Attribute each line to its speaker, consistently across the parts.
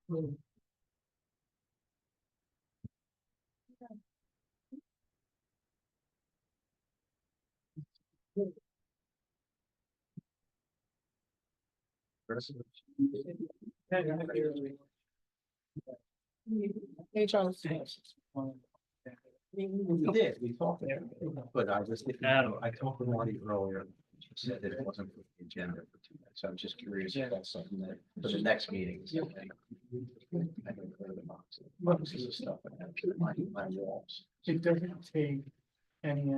Speaker 1: Hey, Charles.
Speaker 2: We did, we talked there, but I just, I talked to Marty earlier. She said that it wasn't for the agenda for tonight, so I'm just curious if that's something that, for the next meeting. Is okay. I can clear them out. Boxes of stuff and have my walls.
Speaker 1: It doesn't take any.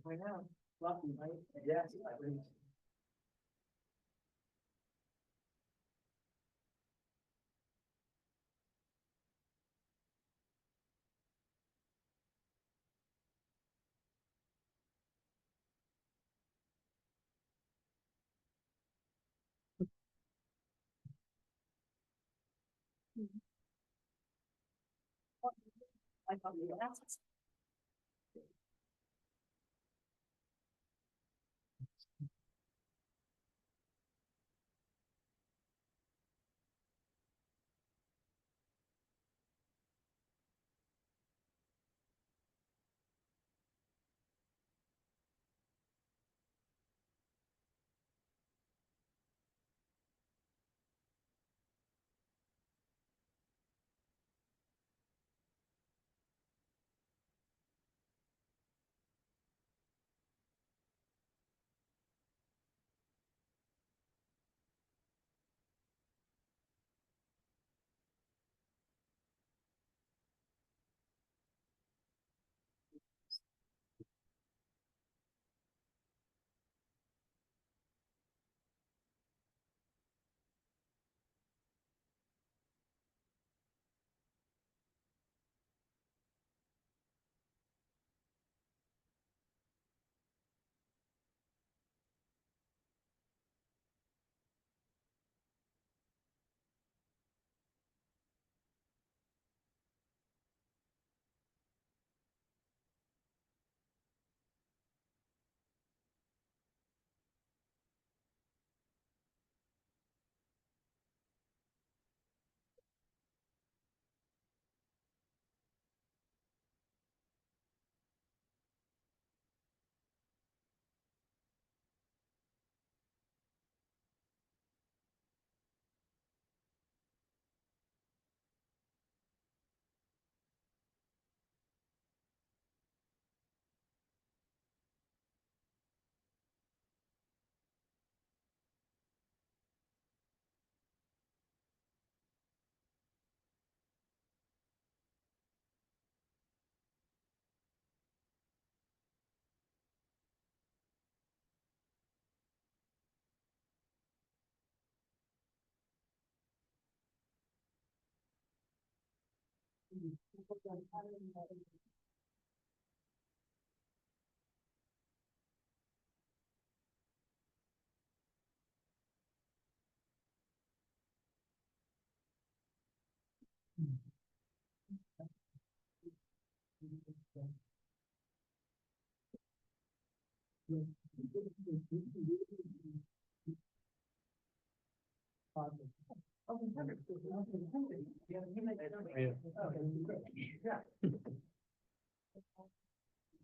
Speaker 1: I know, lucky, right? Yes. I thought you were asked.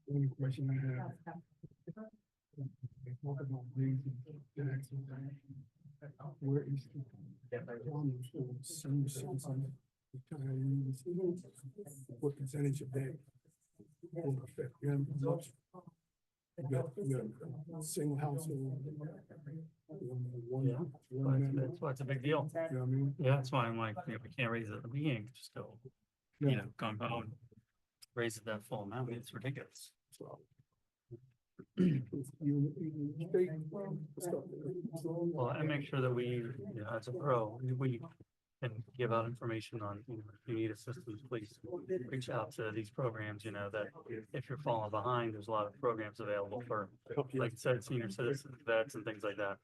Speaker 1: Any question you have? Talk about raising the next one. Where is the? Senior citizen retirees, what percentage of that will affect them? You got single household.
Speaker 3: That's why it's a big deal.
Speaker 1: You know what I mean?
Speaker 3: Yeah, that's why I'm like, we can't raise it. We can't just go, going home, raise it that full amount. It's ridiculous.
Speaker 1: So.
Speaker 3: Well, and make sure that we, as a borough, we can give out information on, if you need assistance, please reach out to these programs, that if you're falling behind, there's a lot of programs available for, like I said, senior citizens, vets and things like that.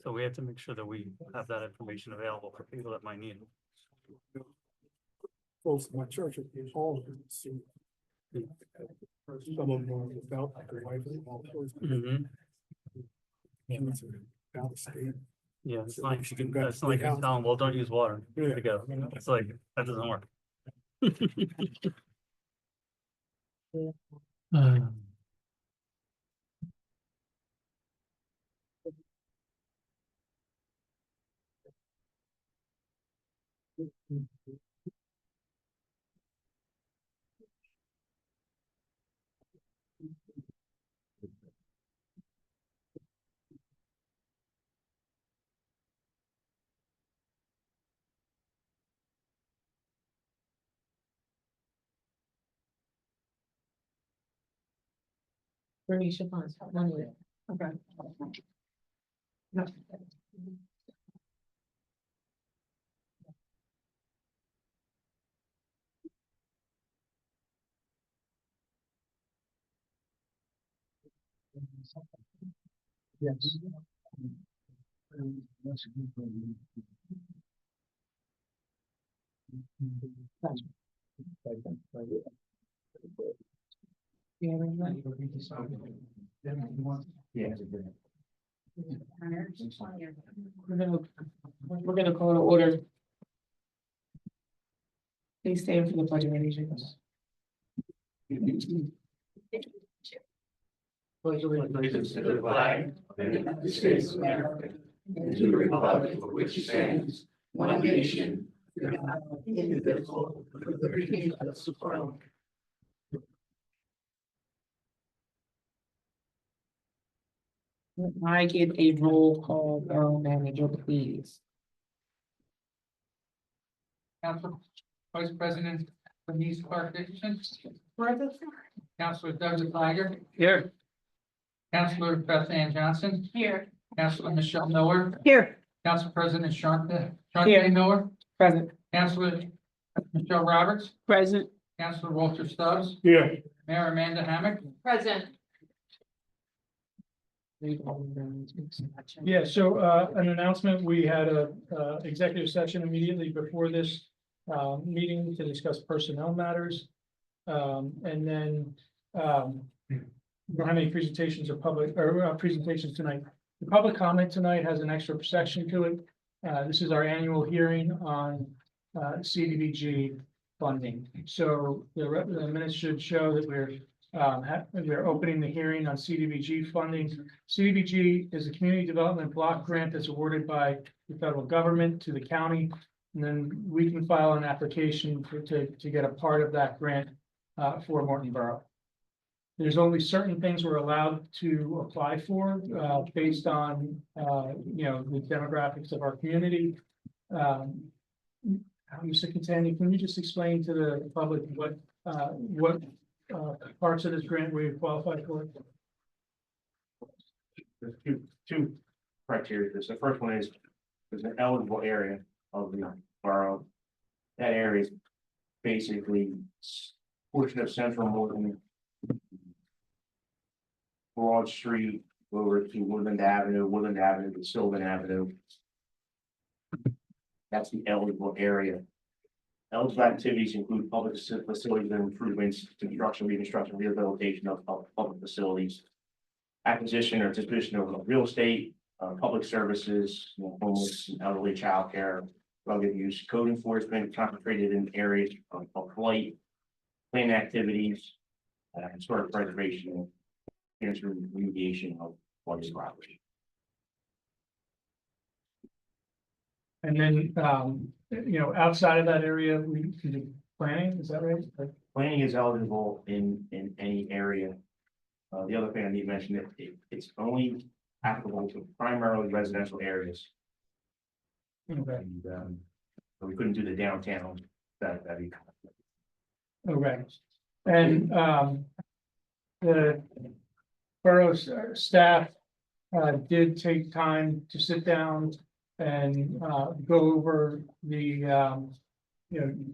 Speaker 3: So we have to make sure that we have that information available for people that might need it.
Speaker 1: close to my church, all of them. So, some of them are without the wife and all those.
Speaker 3: Mhm.
Speaker 1: Kids are out of state.
Speaker 3: Yeah, it's
Speaker 1: So
Speaker 3: like
Speaker 1: if
Speaker 3: you
Speaker 1: you
Speaker 3: can,
Speaker 1: got
Speaker 3: it's not like you can
Speaker 1: big
Speaker 3: tell them, well, don't use water.
Speaker 1: Yeah.
Speaker 3: To go. It's like, that doesn't work.
Speaker 4: Bernice, your phone's on mute. Okay. No.
Speaker 1: Yes.
Speaker 4: Yeah, right.
Speaker 2: Yeah.
Speaker 4: We're gonna call to order. Please stand for the pledge of allegiance.
Speaker 2: Pledge allegiance to the flag of the United States of America, and to the republic for which it stands, one nation, indivisible, with liberty and justice for all.
Speaker 4: I get a roll call, Borough Manager, please.
Speaker 5: Council Vice President Denise Clark Dickinson, Councilor Douglas Flagger,
Speaker 3: Here.
Speaker 5: Councilor Beth Ann Johnson,
Speaker 4: Here.
Speaker 5: Councilor Michelle Miller,
Speaker 4: Here.
Speaker 5: Council President
Speaker 4: Here.
Speaker 5: Shante Miller,
Speaker 4: Present.
Speaker 5: Councilor Michelle Roberts,
Speaker 4: Present.
Speaker 5: Councilor Walter Stubbs,
Speaker 1: Yeah.
Speaker 5: Mayor Amanda Hammack.
Speaker 4: Present.
Speaker 6: Yeah, so an announcement, we had a executive session immediately before this meeting to discuss personnel matters. And then we don't have any presentations or public or presentations tonight. The public comment tonight has an extra section to it. This is our annual hearing on CDBG funding. So the minutes should show that we're opening the hearing on CDBG funding. CDBG is a community development block grant that's awarded by the federal government to the county. And then we can file an application to get a part of that grant for Morton Borough. There's only certain things we're allowed to apply for based on the demographics of our community. Mr. Catania, can you just explain to the public what parts of this grant we qualify for?
Speaker 7: There's two criteria. The first one is there's an eligible area of the borough. That area is basically portion of central Morton, Broad Street over to Woodland Avenue to Sylvan Avenue. That's the eligible area. Eligible activities include public facilities and improvements, construction, reconstruction, rehabilitation of public facilities, acquisition or disposition of real estate, public services, homeless and elderly childcare, drug abuse, code enforcement concentrated in areas of flight, planning activities, historic preservation, and remediation of flooded property.
Speaker 6: And then, outside of that area, we can do planning, is that right?
Speaker 7: Planning is eligible in any area. The other thing I need to mention, it's only applicable to primarily residential areas.
Speaker 6: Okay,
Speaker 7: And, so we couldn't do the downtown, that'd be.
Speaker 6: okay. And, the borough staff, did take time to sit down and, go over the,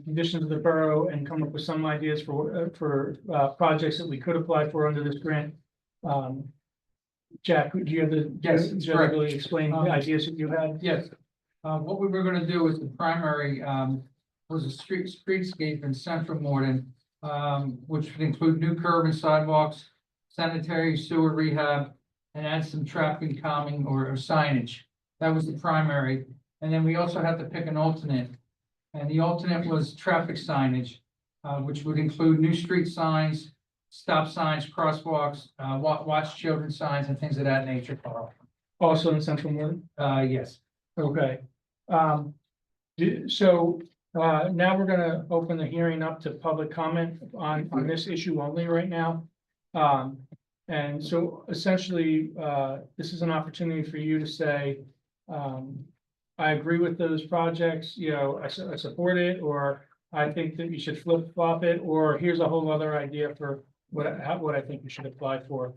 Speaker 6: conditions of the borough and come up with some ideas for projects that we could apply for under this grant. Jack, do you have
Speaker 5: Yes,
Speaker 6: do you
Speaker 5: correct.
Speaker 6: really explain the ideas that you had?
Speaker 5: Yes, what we were gonna do is the primary, was a streetscape in central Morton, which would include new curb and sidewalks, sanitary sewer rehab, and add some traffic calming or signage. That was the primary. And then we also had to pick an alternate. And the alternate was traffic signage, which would include new street signs, stop signs, crosswalks, watch children signs and things of that nature, Carl.
Speaker 6: Also in Central Morton?
Speaker 5: Yes.
Speaker 6: Okay. Now we're gonna open the hearing up to public comment on this issue only right now. And so essentially, this is an opportunity for you to say, I agree with those projects, you know, I support it, or I think that you should flip flop it, or here's a whole other idea for what I think you should apply for.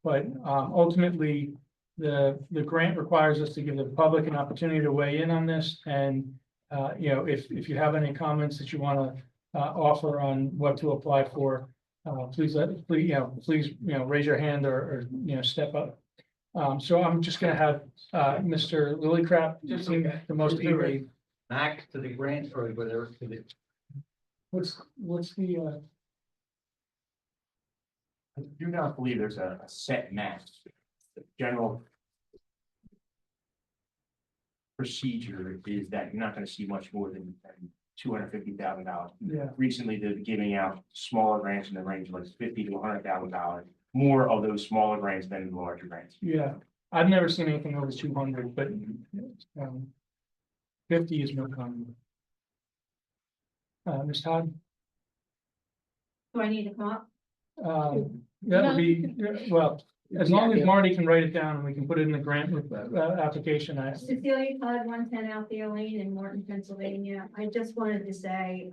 Speaker 6: But ultimately, the grant requires us to give the public an opportunity to weigh in on this. And you know, if you have any comments that you want to offer on what to apply for, please raise your hand or step up. So I'm just gonna have Mr. Lillycrap,
Speaker 2: Just
Speaker 6: seem the most eager.
Speaker 2: Back to the grant or whatever, to the,
Speaker 6: What's the
Speaker 7: I do not believe there's a set max. The general procedure is that you're not gonna see much more than $250,000.
Speaker 6: yeah,
Speaker 7: Recently, they're giving out smaller grants in the range of like $50,000 to $100,000. More of those smaller grants than the larger grants.
Speaker 6: yeah, I've never seen anything over 200, but 50 is more common. Ms. Todd?
Speaker 8: Do I need to come up?
Speaker 6: That would be, well, as long as Marty can write it down and we can put it in the grant application,
Speaker 8: Cecilia Todd, 110 Althea Lane in Morton, Pennsylvania. I just wanted to say,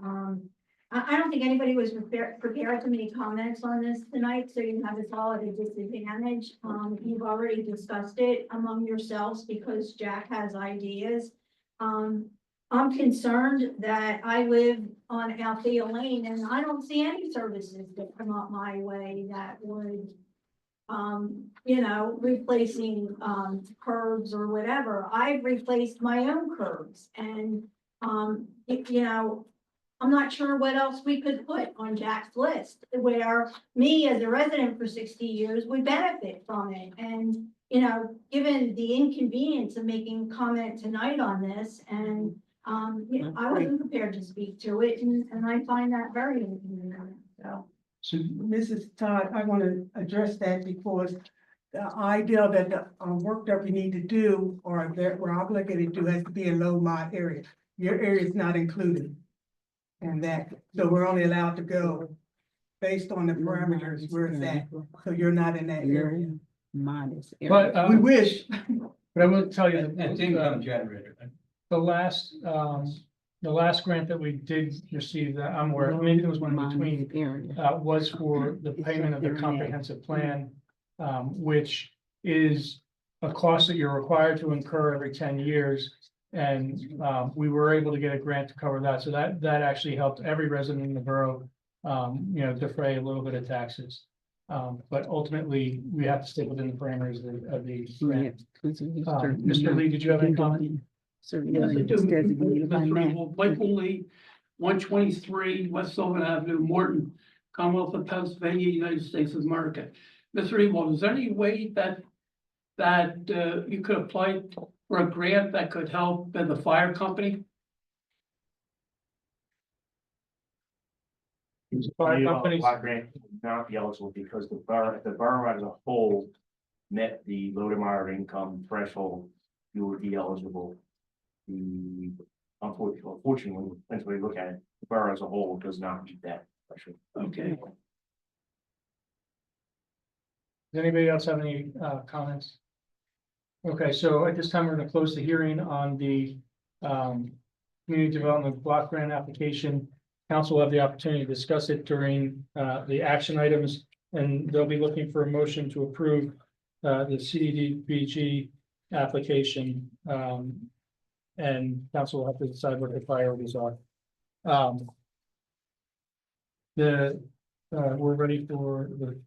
Speaker 8: I don't think anybody was prepared to make comments on this tonight, so you have us all at a disadvantage. You've already discussed it among yourselves because Jack has ideas. I'm concerned that I live on Althea Lane and I don't see any services that come up my way that would, replacing, curbs or whatever. I've replaced my own curbs and, I'm not sure what else we could put on Jack's list where me as a resident for 60 years would benefit from it. And, given the inconvenience of making comment tonight on this and I wasn't prepared to speak to it, and I find that very inconvenient, so.
Speaker 9: So, Mrs. Todd, I want to address that because the idea that the work that we need to do or that we're obligated to has to be in low mod area. Your area is not included in that, so we're only allowed to go based on the parameters where it's at. So you're not in that area.
Speaker 6: but
Speaker 9: We wish.
Speaker 6: but I will tell you
Speaker 2: it's income generator.
Speaker 6: the last grant that we did receive that I'm aware of, maybe there was one in between, was for the payment of the comprehensive plan, which is a cost that you're required to incur every 10 years. And we were able to get a grant to cover that. So that actually helped every resident in the borough, defray a little bit of taxes. But ultimately, we have to stick within the parameters of the grant. Mr. Lee, did you have any comment?
Speaker 10: Michael Lee, 123 West Sylvan Avenue, Morton, Commonwealth of Pennsylvania, United States of America. Mr. Ewald, is there any way that you could apply for a grant that could help the fire company?
Speaker 6: Fire
Speaker 7: The
Speaker 6: companies,
Speaker 7: block grant would not be eligible because the borough as a whole met the low to moderate income threshold, you would be eligible. Unfortunately, when we look at it, the borough as a whole does not meet that threshold.
Speaker 10: Okay.
Speaker 6: does anybody else have any comments? Okay, so at this time, we're going to close the hearing on the community development block grant application. Council will have the opportunity to discuss it during the action items, and they'll be looking for a motion to approve the CDBG application. And council will have to decide what the priorities are. We're ready for the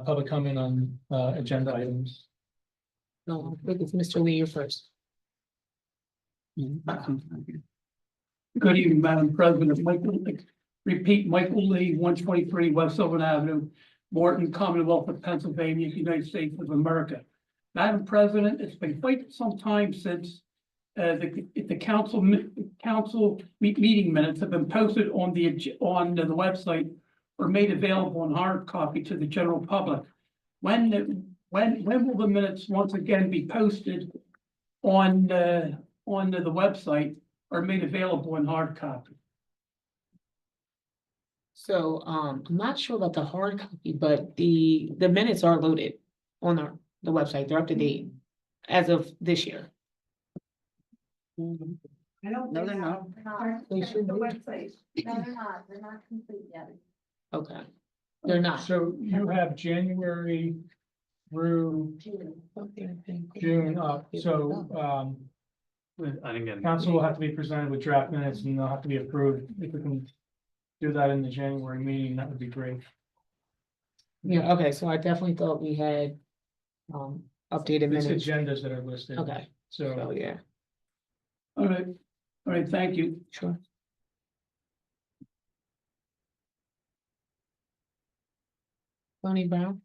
Speaker 6: public comment on agenda items.
Speaker 4: No, I think it's Mr. Lee, you're first.
Speaker 10: Good evening, Madam President. Repeat, Michael Lee, 123 West Sylvan Avenue, Morton, Commonwealth of Pennsylvania, United States of America. Madam President, it's been quite some time since the council meeting minutes have been posted on the website or made available in hard copy to the general public. When will the minutes once again be posted on the website or made available in hard copy?
Speaker 4: So, I'm not sure about the hard copy, but the minutes are loaded on the website. They're up to date as of this year.
Speaker 8: I don't.
Speaker 4: No, they're not. They
Speaker 8: Check
Speaker 4: should
Speaker 8: the
Speaker 4: be.
Speaker 8: website. No, they're not complete yet.
Speaker 4: Okay, they're not.
Speaker 6: So you have January through June up, so,
Speaker 3: I didn't get.
Speaker 6: council will have to be presented with draft minutes and they'll have to be approved. If we can do that in the January meeting, that would be great.
Speaker 4: Yeah, okay, so I definitely thought we had, updated
Speaker 6: It's
Speaker 4: minutes.
Speaker 6: agendas that are listed.
Speaker 4: Okay,
Speaker 6: So,
Speaker 4: so, yeah,
Speaker 10: All right, thank you.
Speaker 4: sure. Tony Brown?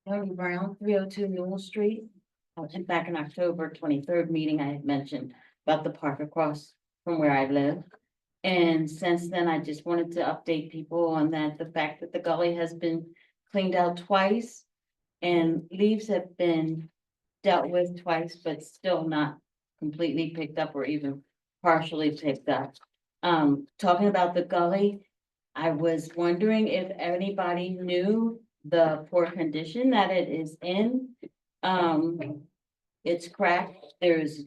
Speaker 11: Tony Brown, 302 Newell Street. And back in October 23rd meeting, I had mentioned about the park across from where I live. And since then, I just wanted to update people on that, the fact that the gully has been cleaned out twice. And leaves have been dealt with twice, but still not completely picked up or even partially picked up. Talking about the gully, I was wondering if anybody knew the poor condition that it is in. It's cracked, there's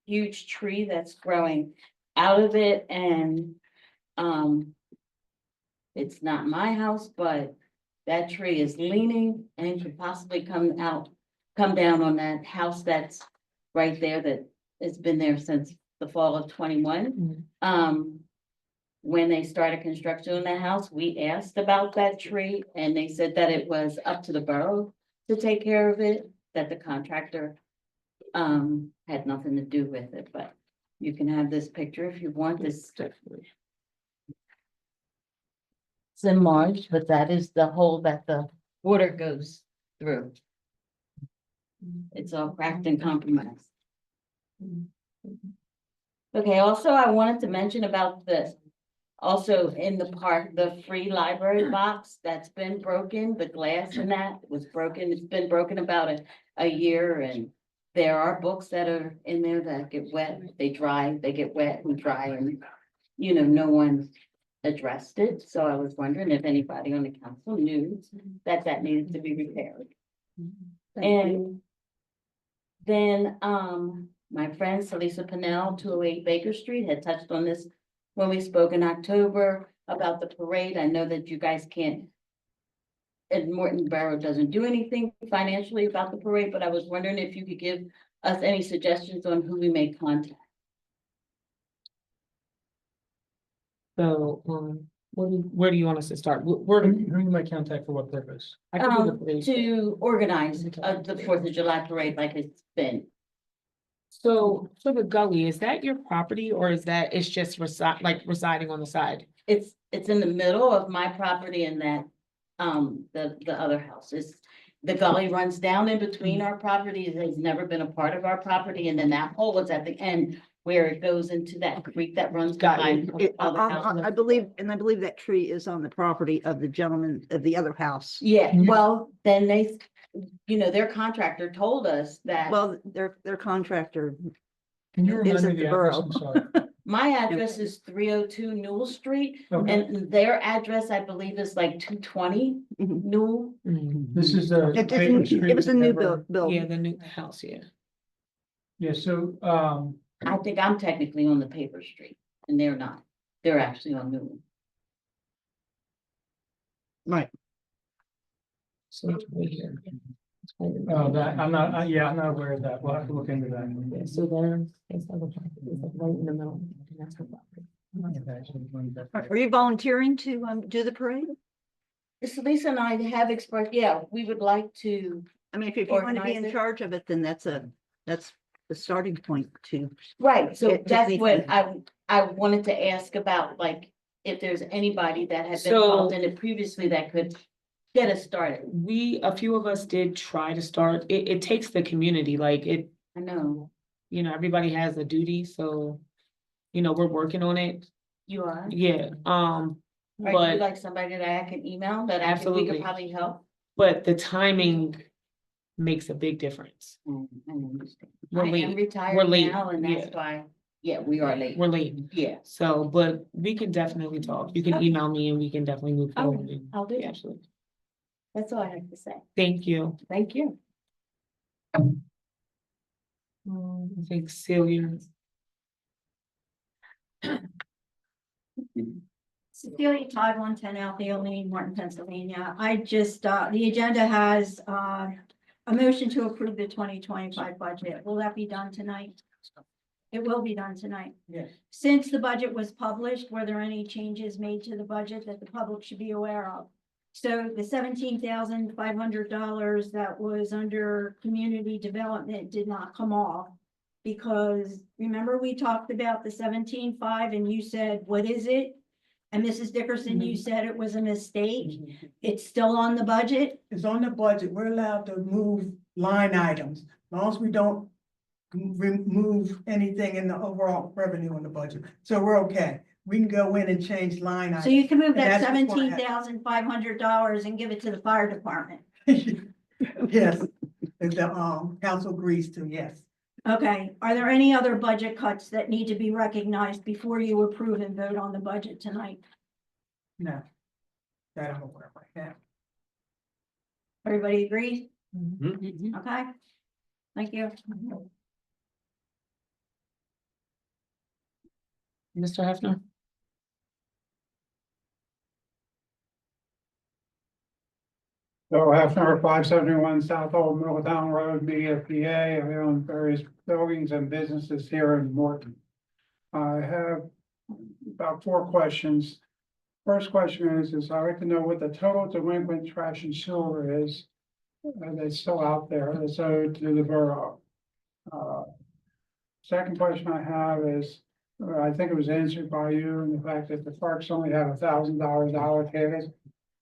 Speaker 11: huge tree that's growing out of it and, it's not my house, but that tree is leaning and could possibly come down on that house that's right there that has been there since the fall of 21. When they started construction on that house, we asked about that tree and they said that it was up to the borough to take care of it, that the contractor had nothing to do with it, but you can have this picture if you want this. It's in March, but that is the hole that the water goes through. It's all cracked and compromised. Okay, also I wanted to mention about this. Also in the park, the free library box that's been broken, the glass in that was broken. It's been broken about a year and there are books that are in there that get wet, they dry, they get wet and dry and, no one addressed it. So I was wondering if anybody on the council knew that needed to be repaired. And then, my friend Salisa Pennell, 208 Baker Street, had touched on this when we spoke in October about the parade. I know that you guys can't, and Morton Borough doesn't do anything financially about the parade, but I was wondering if you could give us any suggestions on who we may contact.
Speaker 4: So, where do you want us to start?
Speaker 6: Who you might contact for what purpose?
Speaker 4: I could do the parade.
Speaker 11: To organize the 4th of July parade like it's been.
Speaker 4: So, for the gully, is that your property or is that, it's just residing on the side?
Speaker 11: It's in the middle of my property and that, the other houses. The gully runs down in between our properties. It has never been a part of our property. And then that hole was at the end where it goes into that creek that runs behind. other houses.
Speaker 12: I believe that tree is on the property of the gentleman of the other house.
Speaker 11: Yeah, well, then their contractor told us that.
Speaker 12: Well, their contractor,
Speaker 6: Can you remind
Speaker 12: Isn't
Speaker 6: me
Speaker 12: the
Speaker 6: the address?
Speaker 12: borough.
Speaker 6: I'm sorry.
Speaker 11: My address is 302 Newell Street,
Speaker 6: Okay.
Speaker 11: and their address, I believe, is like 220 Newell.
Speaker 6: This is the.
Speaker 12: it was a new build.
Speaker 4: Yeah, the new house, yeah.
Speaker 6: Yeah, so,
Speaker 11: I think I'm technically on the paper street, and they're not. They're actually on Newell.
Speaker 12: Right.
Speaker 4: So it's right here.
Speaker 6: that, I'm not aware of that. We'll have to look into that.
Speaker 4: Yeah, so there's, it's like right in the middle. and that's her property.
Speaker 12: Are you volunteering to do the parade?
Speaker 11: So Lisa and I have expressed, yeah, we would like to
Speaker 12: I mean, if you want to be
Speaker 11: Organize
Speaker 12: in
Speaker 11: it.
Speaker 12: charge of it, then that's the starting point to.
Speaker 11: Right, so
Speaker 12: It just
Speaker 11: that's
Speaker 12: needs
Speaker 11: what
Speaker 12: to-
Speaker 11: I wanted to ask about, like, if there's anybody that had been
Speaker 4: So-
Speaker 11: involved in it previously that could get us started.
Speaker 4: A few of us did try to start. It takes the community, like it,
Speaker 11: I know,
Speaker 4: everybody has a duty, so, we're working on it.
Speaker 11: you are.
Speaker 4: Yeah,
Speaker 11: Right,
Speaker 4: but-
Speaker 11: you like somebody that I can email, that we
Speaker 4: Absolutely.
Speaker 11: could probably help?
Speaker 4: but the timing makes a big difference.
Speaker 11: I understand.
Speaker 4: We're
Speaker 11: I am
Speaker 4: late. We're
Speaker 11: retired
Speaker 4: late,
Speaker 11: now, and that's why, yeah, we are late.
Speaker 4: We're late.
Speaker 11: Yeah,
Speaker 4: So, but we can definitely talk. You can email me and we can definitely move
Speaker 11: Oh,
Speaker 4: forward.
Speaker 11: I'll do that.
Speaker 4: Absolutely.
Speaker 11: That's all I have to say.
Speaker 4: Thank you.
Speaker 11: Thank you.
Speaker 4: I think Celia.
Speaker 8: Cecilia Todd, 110 Althea Lane, Morton, Pennsylvania. I just, the agenda has, a motion to approve the 2025 budget. Will that be done tonight? It will be done tonight.
Speaker 5: Yes.
Speaker 8: Since the budget was published, were there any changes made to the budget that the public should be aware of? So the $17,500 that was under community development did not come off. Because remember, we talked about the 17.5 and you said, what is it? And Mrs. Dickerson, you said it was a mistake. It's still on the budget.
Speaker 9: It's on the budget. We're allowed to move line items, as long as we don't remove anything in the overall revenue in the budget. So we're okay. We can go in and change line
Speaker 8: So
Speaker 9: items.
Speaker 8: you can move
Speaker 9: And
Speaker 8: that
Speaker 9: that's what's gonna happen.
Speaker 8: $17,500 and give it to the fire department.
Speaker 9: Yes, if the council agrees to, yes.
Speaker 8: Okay, are there any other budget cuts that need to be recognized before you approve and vote on the budget tonight?
Speaker 9: No. That I'm aware of right now.
Speaker 8: Everybody agrees?
Speaker 4: Mm-hmm.
Speaker 8: Okay. Thank you.
Speaker 4: Mr. Hefner?
Speaker 13: So Hefner, 571 South Old Middletown Road, BFPA. I own various buildings and businesses here in Morton. I have about 4 questions. First question is I'd like to know what the total delinquent trash and sewer is. That's still out there, that's owed to the borough. Second question I have is, I think it was answered by you, and the fact that the parks only have $1,000 allocated.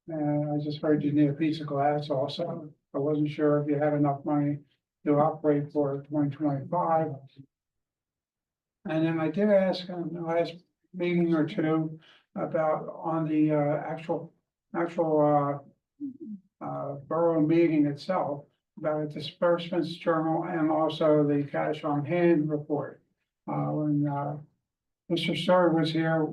Speaker 13: And I just heard you need a piece of glass also. I wasn't sure if you had enough money to operate for 2025. And then I did ask in the last meeting or two about on the actual borough meeting itself, about a disbursements journal and also the cash on hand report. When Mr. Starr was here,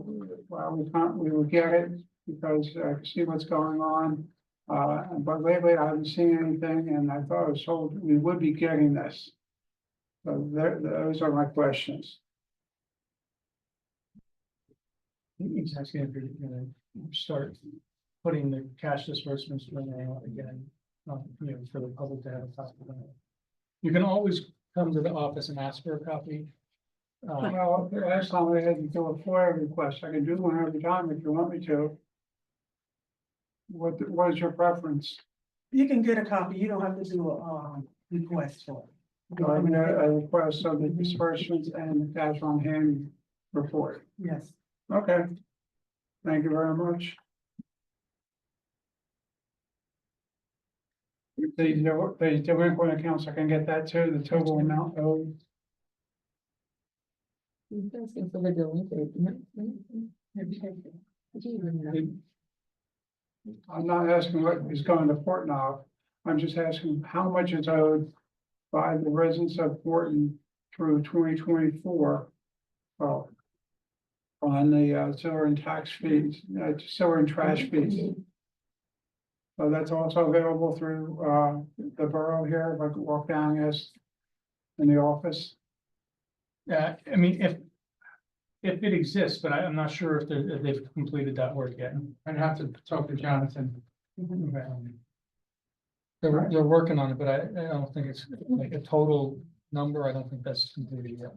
Speaker 13: well, we would get it because I could see what's going on. But lately I haven't seen anything, and I thought I was told we would be getting this. So those are my questions.
Speaker 6: He's asking if you're gonna start putting the cash disbursements out again, for the public to have a copy of it. You can always come to the office and ask for a copy.
Speaker 13: Well, the last time I had to do a FOIA request, I can do one every time if you want me to. What is your preference?
Speaker 9: You can get a copy. You don't have to do a request for it.
Speaker 13: I mean, a request of the disbursements and the cash on hand report.
Speaker 9: Yes.
Speaker 13: Okay. Thank you very much. The delinquent accounts, I can get that too, the total amount owed. I'm not asking what is going to Portnoy. I'm just asking how much is owed by the residents of Morton through 2024. On the sewer and tax fees, sewer and trash fees. So that's also available through the borough here, if I could walk down as in the office.
Speaker 6: Yeah, I mean, if it exists, but I'm not sure if they've completed that work yet. I'd have to talk to Jonathan. They're working on it, but I don't think it's like a total number. I don't think that's completed yet.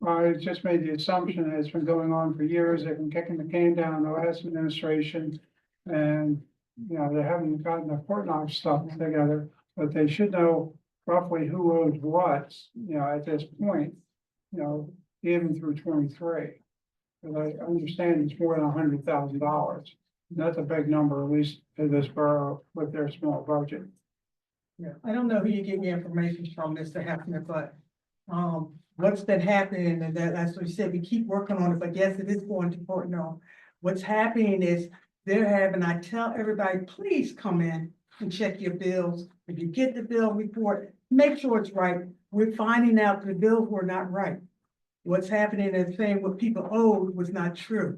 Speaker 13: I just made the assumption that it's been going on for years. They've been kicking the can down the last administration. And, they haven't gotten the Portnoy stuff together. but they should know roughly who owes what, at this point, even through 23. But I understand it's more than $100,000. That's a big number, at least to this borough with their small budget.
Speaker 9: Yeah, I don't know who you get your information from, Mr. Hefner, but, what's been happening, and that, as we said, we keep working on it, but yes, it is going to Morton. What's happening is they're having, I tell everybody, please come in and check your bills. If you get the bill report, make sure it's right. We're finding out the bills were not right. What's happening is saying what people owed was not true.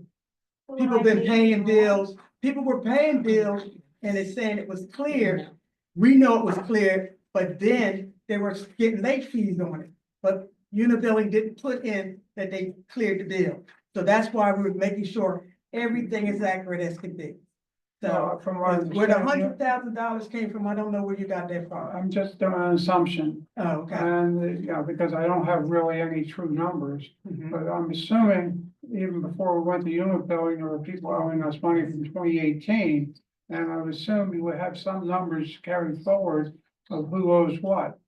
Speaker 9: People been paying bills, people were paying bills, and it's saying it was clear. We know it was clear, but then they were getting late fees on it. But Unibilling didn't put in that they cleared the bill. So that's why we're making sure everything is accurate as can be. So
Speaker 13: From what I
Speaker 9: where the
Speaker 13: understand,
Speaker 9: $100,000 came from, I don't know where you got that from.
Speaker 13: I'm just doing an assumption,
Speaker 9: Oh, okay.
Speaker 13: and, because I don't have really any true numbers,
Speaker 9: Mhm.
Speaker 13: but I'm assuming even before we went to Unibilling, there were people owing us money from 2018. And I would assume we would have some numbers carried forward of who owes what.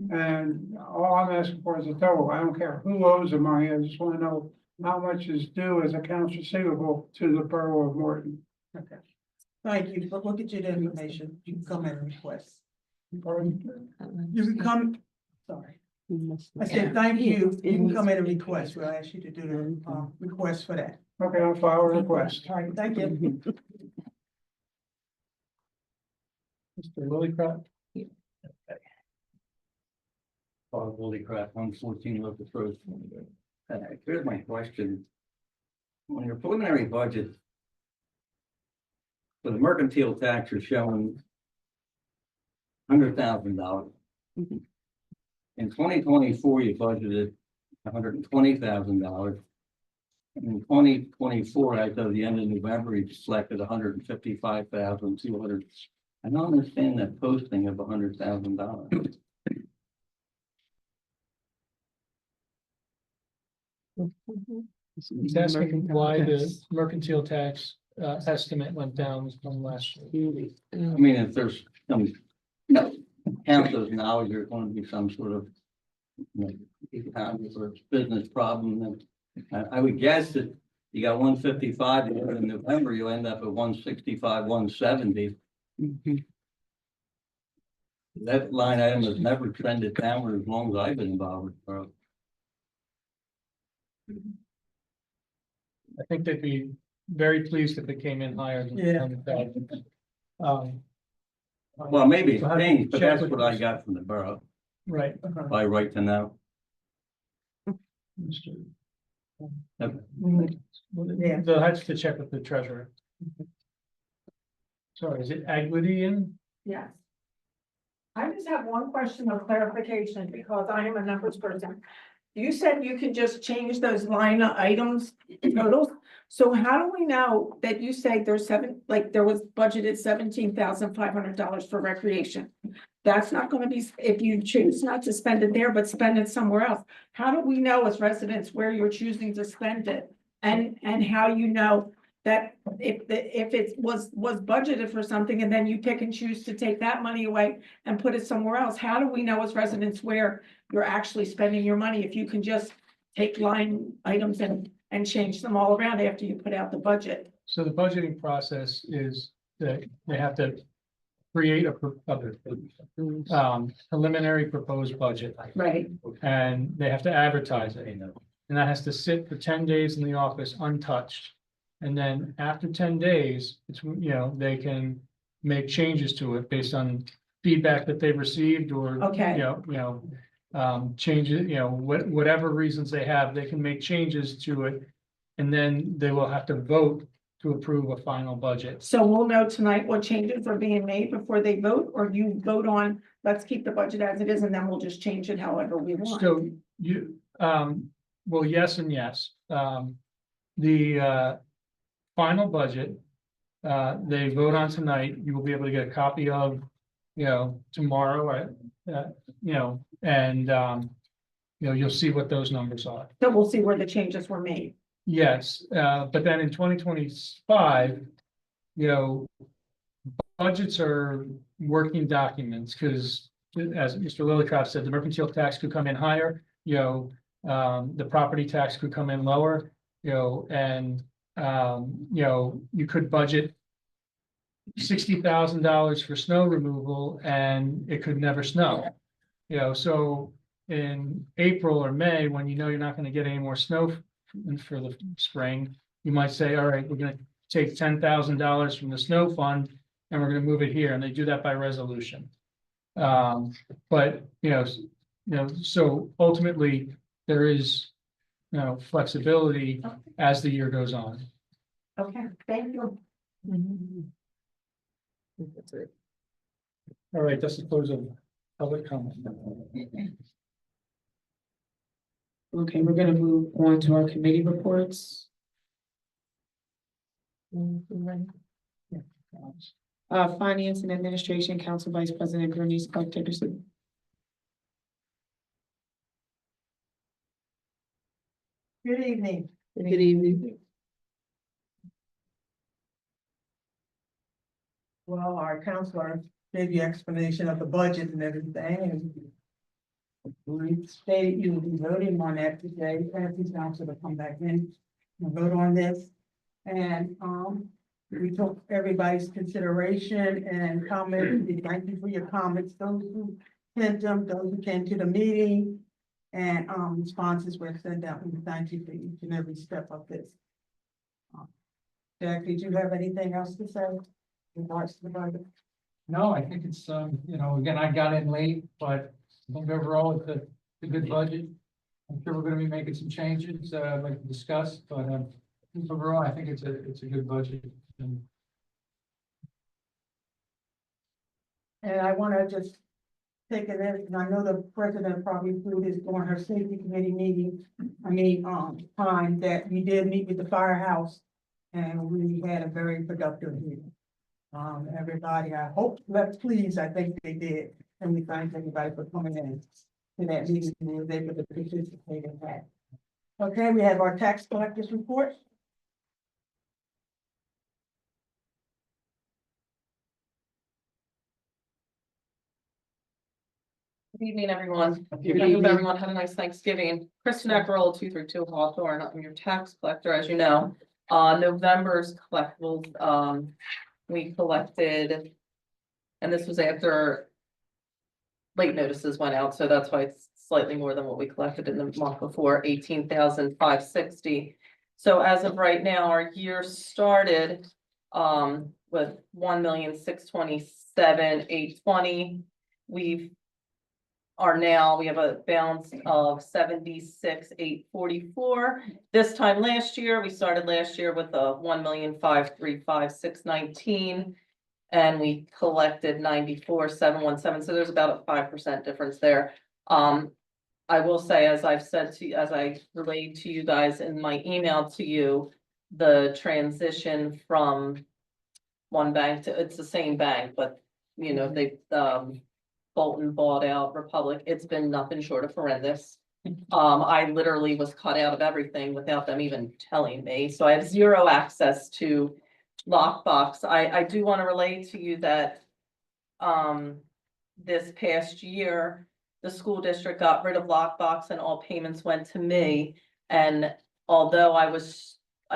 Speaker 13: And all I'm asking for is a total. I don't care who owes the money. I just want to know how much is due as accounts receivable to the borough of Morton.
Speaker 9: Okay. Thank you, but we'll get you the information. You can come in and request. You can come, sorry. I said, thank you. You can come in and request. We'll ask you to do the request for that.
Speaker 13: Okay, I'll file a request.
Speaker 9: All right, thank you.
Speaker 6: Mr. Lillycrop?
Speaker 14: Holy crap, 114 Locust Road. Here's my question. On your preliminary budget, for the mercantile tax, you're showing $100,000. In 2024, you budgeted $120,000. In 2024, as of the end of November, you selected $155,200. I don't understand that posting of $100,000.
Speaker 6: He's asking why the mercantile tax estimate went down from last year.
Speaker 14: I mean, if there's some, count those now, there's going to be some sort of, economic or business problem, then I would guess that you got 155 in November, you end up at 165, 170. That line item has never trended downward as long as I've been involved with Borough.
Speaker 6: I think they'd be very pleased if it came in higher than
Speaker 9: Yeah.
Speaker 6: 100,000.
Speaker 14: Well, maybe it's
Speaker 6: We'll have to
Speaker 14: changed, but
Speaker 6: check
Speaker 14: that's
Speaker 6: with
Speaker 14: what I
Speaker 6: this.
Speaker 14: got from the borough,
Speaker 6: Right.
Speaker 14: by right to know.
Speaker 9: Yeah.
Speaker 6: They'll have to check with the treasurer. Sorry, is it Agludian?
Speaker 15: Yes. I just have one question of clarification because I am a numbers person. You said you could just change those line items totals. So how do we know that you say there's there was budgeted $17,500 for recreation? That's not gonna be, if you choose not to spend it there, but spend it somewhere else. How do we know as residents where you're choosing to spend it? And how you know that if it was budgeted for something and then you pick and choose to take that money away and put it somewhere else, how do we know as residents where you're actually spending your money if you can just take line items and change them all around after you put out the budget?
Speaker 6: So the budgeting process is that they have to create a preliminary proposed budget.
Speaker 15: Right.
Speaker 6: And they have to advertise it. And that has to sit for 10 days in the office untouched. And then after 10 days, it's, they can make changes to it based on feedback that they've received or,
Speaker 15: Okay.
Speaker 6: changes, whatever reasons they have, they can make changes to it. And then they will have to vote to approve a final budget.
Speaker 15: So we'll know tonight what changes are being made before they vote, or you vote on, let's keep the budget as it is, and then we'll just change it however we want.
Speaker 6: So you, well, yes and yes. The final budget, they vote on tonight, you will be able to get a copy of, tomorrow, and, you'll see what those numbers are.
Speaker 15: So we'll see where the changes were made.
Speaker 6: Yes, but then in 2025, budgets are working documents, because as Mr. Lillicrap said, the mercantile tax could come in higher, the property tax could come in lower, and, you could budget $60,000 for snow removal and it could never snow. So in April or May, when you're not gonna get any more snow for the spring, you might say, all right, we're gonna take $10,000 from the snow fund and we're gonna move it here, and they do that by resolution. But, so ultimately, there is, flexibility as the year goes on.
Speaker 15: Okay, thank you.
Speaker 6: That's it. All right, that's the close of public comment.
Speaker 4: Okay, we're gonna move on to our committee reports. Finance and Administration, Council Vice President Bernice Clark Dickerson.
Speaker 9: Good evening.
Speaker 4: Good evening.
Speaker 9: Well, our counselor gave you explanation of the budget and everything, and we stated you will be voting on that today, ask the council to come back in and vote on this. And, we took everybody's consideration and comments. We thank you for your comments, those who sent them, those who came to the meeting. And, responses were sent out, and we thank you for each and every step of this. Jack, did you have anything else to say in regards to the budget?
Speaker 5: No, I think it's, again, I got in late, but I think overall it's a good budget. I'm sure we're gonna be making some changes, I'd like to discuss, but, overall, I think it's a good budget.
Speaker 9: And I want to just take it in, and I know the president probably threw this during her safety committee meeting, time that we did meet with the firehouse. And we had a very productive meeting. Everybody, I hope, left pleased, I think they did, and we thank everybody for coming in to that meeting, and was able to participate in that. Okay, we have our tax collectors report.
Speaker 16: Good evening, everyone.
Speaker 4: Good
Speaker 16: I hope
Speaker 4: evening.
Speaker 16: everyone had a nice Thanksgiving. Kristen Eckerl, 232 Hawthorne. I'm your tax collector, as you know. November's collectibles, we collected, and this was after late notices went out, so that's why it's slightly more than what we collected in the month before, 18,560. So as of right now, our year started with 1,627,820. We have a balance of 76,844. This time last year, we started last year with a 1,535,619. And we collected 94,717. So there's about a 5% difference there. I will say, as I've said to you, as I relayed to you guys in my email to you, the transition from one bank to, it's the same bank, but they Bolton bought out Republic. It's been nothing short of horrendous. I literally was cut out of everything without them even telling me. So I have zero access to lockbox. I do want to relay to you that this past year, the school district got rid of lockbox and all payments went to me. And although I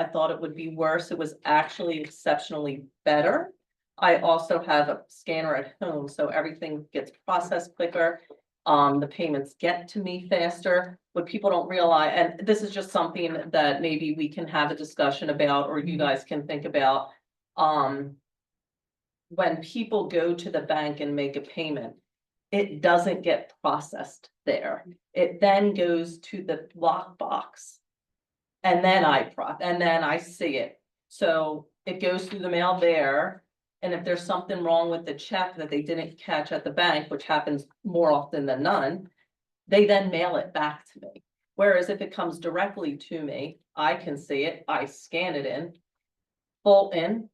Speaker 16: thought it would be worse, it was actually exceptionally better. I also have a scanner at home, so everything gets processed quicker. The payments get to me faster. What people don't realize, and this is just something that maybe we can have a discussion about, or you guys can think about. When people go to the bank and make a payment, it doesn't get processed there. It then goes to the lockbox. And then I see it. So it goes through the mail there. And if there's something wrong with the check that they didn't catch at the bank, which happens more often than none, they then mail it back to me. Whereas if it comes directly to me, I can see it, I scan it in. Bolton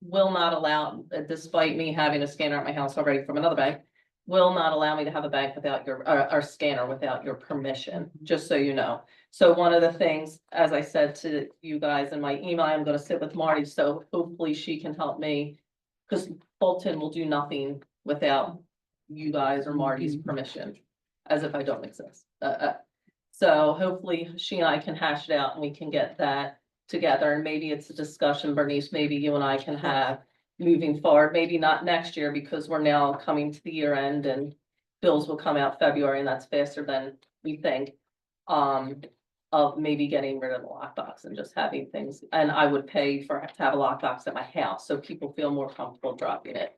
Speaker 16: will not allow, despite me having a scanner at my house already from another bank, will not allow me to have a bank without your, or scanner without your permission, just so you know. So one of the things, as I said to you guys in my email, I'm gonna sit with Marty, so hopefully she can help me. Because Bolton will do nothing without you guys or Marty's permission, as if I don't exist. So hopefully she and I can hash it out and we can get that together, and maybe it's a discussion, Bernice, maybe you and I can have moving forward, maybe not next year, because we're now coming to the year end and bills will come out February, and that's faster than we think. Of maybe getting rid of the lockbox and just having things, and I would pay to have a lockbox at my house, so people feel more comfortable dropping it.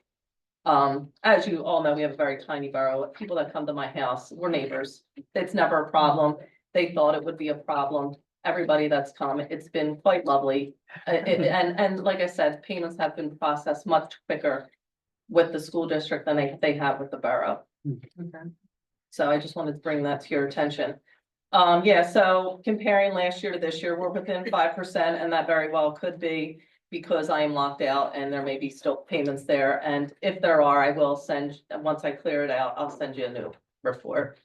Speaker 16: As you all know, we have a very tiny borough. People that come to my house, we're neighbors. It's never a problem. They thought it would be a problem. Everybody that's come, it's been quite lovely. And like I said, payments have been processed much quicker with the school district than they have with the borough.
Speaker 4: Okay.
Speaker 16: So I just wanted to bring that to your attention. Yeah, so comparing last year to this year, we're within 5%, and that very well could be because I am locked out and there may be still payments there. And if there are, I will send, once I clear it out, I'll send you a new report.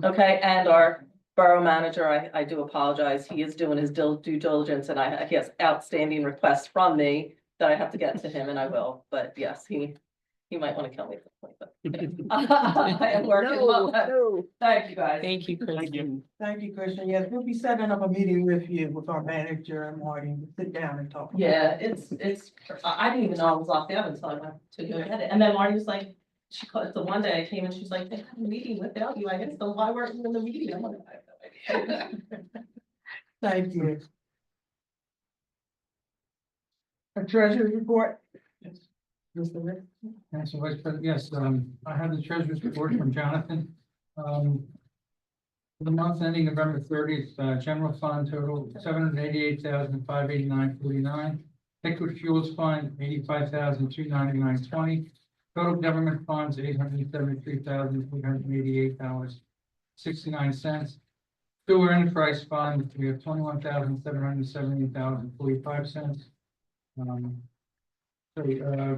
Speaker 16: Okay, and our borough manager, I do apologize. He is doing his due diligence, and he has outstanding requests from me that I have to get to him, and I will. But yes, he might want to kill me at this point, but I am working on that.
Speaker 12: No.
Speaker 16: Thank you, guys.
Speaker 4: Thank you, Chris.
Speaker 9: Thank you, Christian. Yes, we'll be setting up a meeting with you, with our manager and Martin, to sit down and talk.
Speaker 16: Yeah, I didn't even know I was locked out until I went to go get it. And then Marty was like, she called, the one day I came and she's like, they had a meeting without you. I guess, so why weren't you in the meeting? I'm like, I have no idea.
Speaker 9: Thank you. A treasury report?
Speaker 5: Yes.
Speaker 9: Mr. Rick?
Speaker 5: Council Vice President, yes, I have the treasurer's report from Jonathan. For the month ending November 30th, general fund total $788,589.49. Liquid fuels fund $85,299.20. Total government funds $873,388.69. Sewer enterprise fund, we have $21,778.45.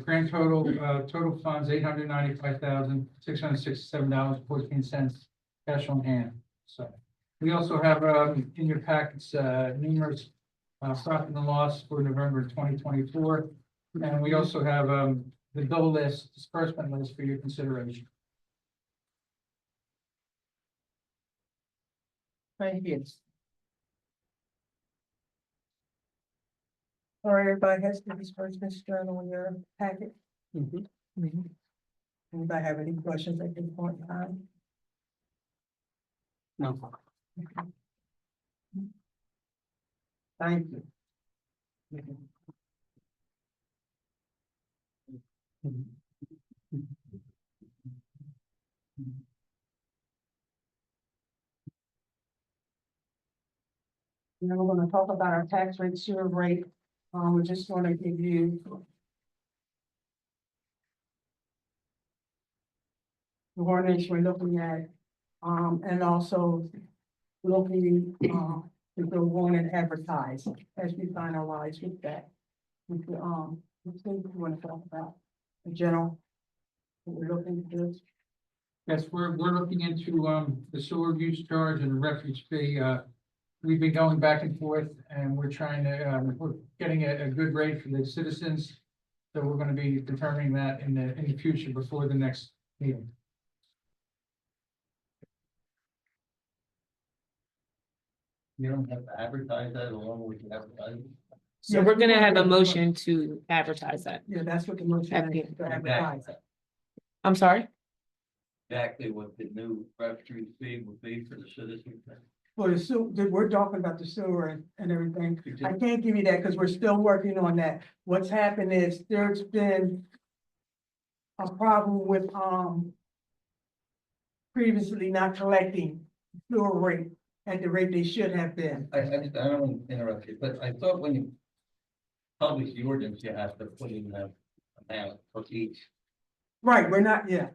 Speaker 5: Grand total funds $895,667.14 cash on hand. So we also have in your packets numerous profit and loss for November 2024, and we also have the bill list, disbursement list for your consideration.
Speaker 9: Thank you. All right, everybody has the disbursement journal in your packet. Anybody have any questions at this point in time?
Speaker 14: No.
Speaker 9: Thank you. Now we're gonna talk about our tax rate, sewer rate. We just want to give you the ordinance we're looking at, and also looking, to go on and advertise as we finalize with that. With the, what things we want to talk about, in general, what we're looking to do.
Speaker 5: Yes, we're looking into the sewer use charge and the refuge fee. We've been going back and forth, and we're trying to, we're getting a good rate for the citizens. So we're gonna be determining that in the future before the next meeting.
Speaker 14: You don't have to advertise that along with the advertising.
Speaker 4: So we're gonna have a motion to advertise that.
Speaker 9: Yeah, that's what the motion is, to advertise.
Speaker 4: I'm sorry?
Speaker 14: Exactly what the new refuge fee would be for the citizens.
Speaker 9: For the sewer, we're talking about the sewer and everything. I can't give you that because we're still working on that. What's happened is there's been a problem with, previously not collecting sewer rate at the rate they should have been.
Speaker 14: I don't want to interrupt you, but I thought when you publish the ordinance, you have to put in the amount for each.
Speaker 9: Right, we're not, yeah.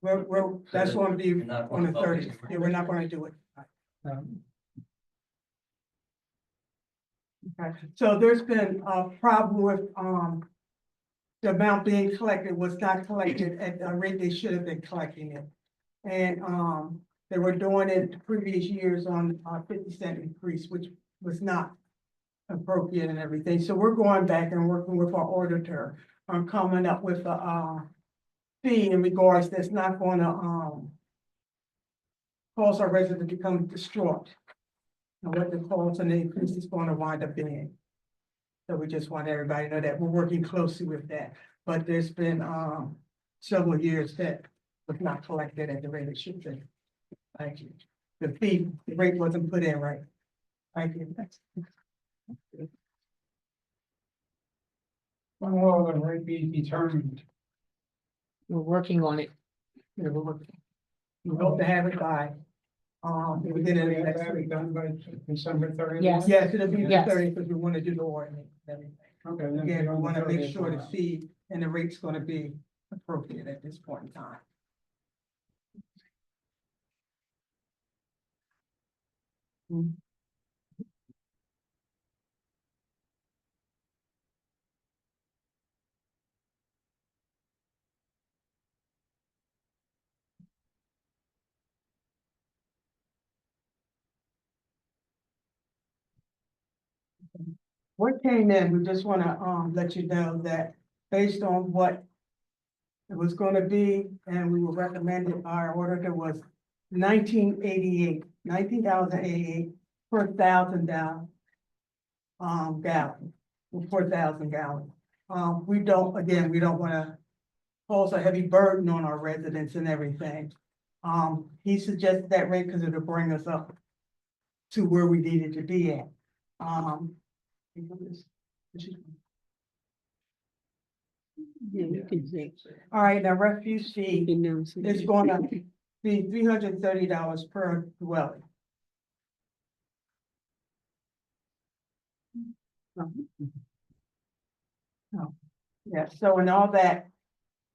Speaker 9: We're, that's going to be
Speaker 14: You're not
Speaker 9: on the
Speaker 14: gonna publish
Speaker 9: 30th.
Speaker 14: it.
Speaker 9: Yeah, we're not going to do it. Okay, so there's been a problem with, the amount being collected was not collected at the rate they should have been collecting it. And, they were doing it the previous years on a 50-cent increase, which was not appropriate and everything. So we're going back and working with our auditor on coming up with fee in regards that's not gonna, cause our residents to become distraught. And what the cost and the increase is gonna wind up being. So we just want everybody to know that we're working closely with that, but there's been, several years that was not collected at the rate it should be. Thank you. The rate wasn't put in right. Thank you.
Speaker 13: When will the rate be determined?
Speaker 4: We're working on it.
Speaker 9: Yeah, we hope to have it by, the beginning of the next
Speaker 13: Have it
Speaker 9: week.
Speaker 13: done by December 30th?
Speaker 4: Yes.
Speaker 9: Yes, it'll be the
Speaker 4: Yes.
Speaker 9: 30th, because we want to do the ordinance and everything.
Speaker 13: Okay. then
Speaker 9: Again, we
Speaker 13: on the
Speaker 9: want to make
Speaker 13: 30th
Speaker 9: sure the
Speaker 13: tomorrow.
Speaker 9: fee and the rate's gonna be appropriate at this point in time. What came in, we just wanna, let you know that based on what it was gonna be, and we were recommended, our auditor was 19,088 per thousand gallon. Gallon, 4,000 gallons. We don't, again, we don't wanna cause a heavy burden on our residents and everything. He suggested that rate because it'll bring us up to where we needed to be at.
Speaker 12: Yeah, you can see.
Speaker 9: All right, now refuse fee is gonna be $330 per dwelling. Oh, yeah, so in all that,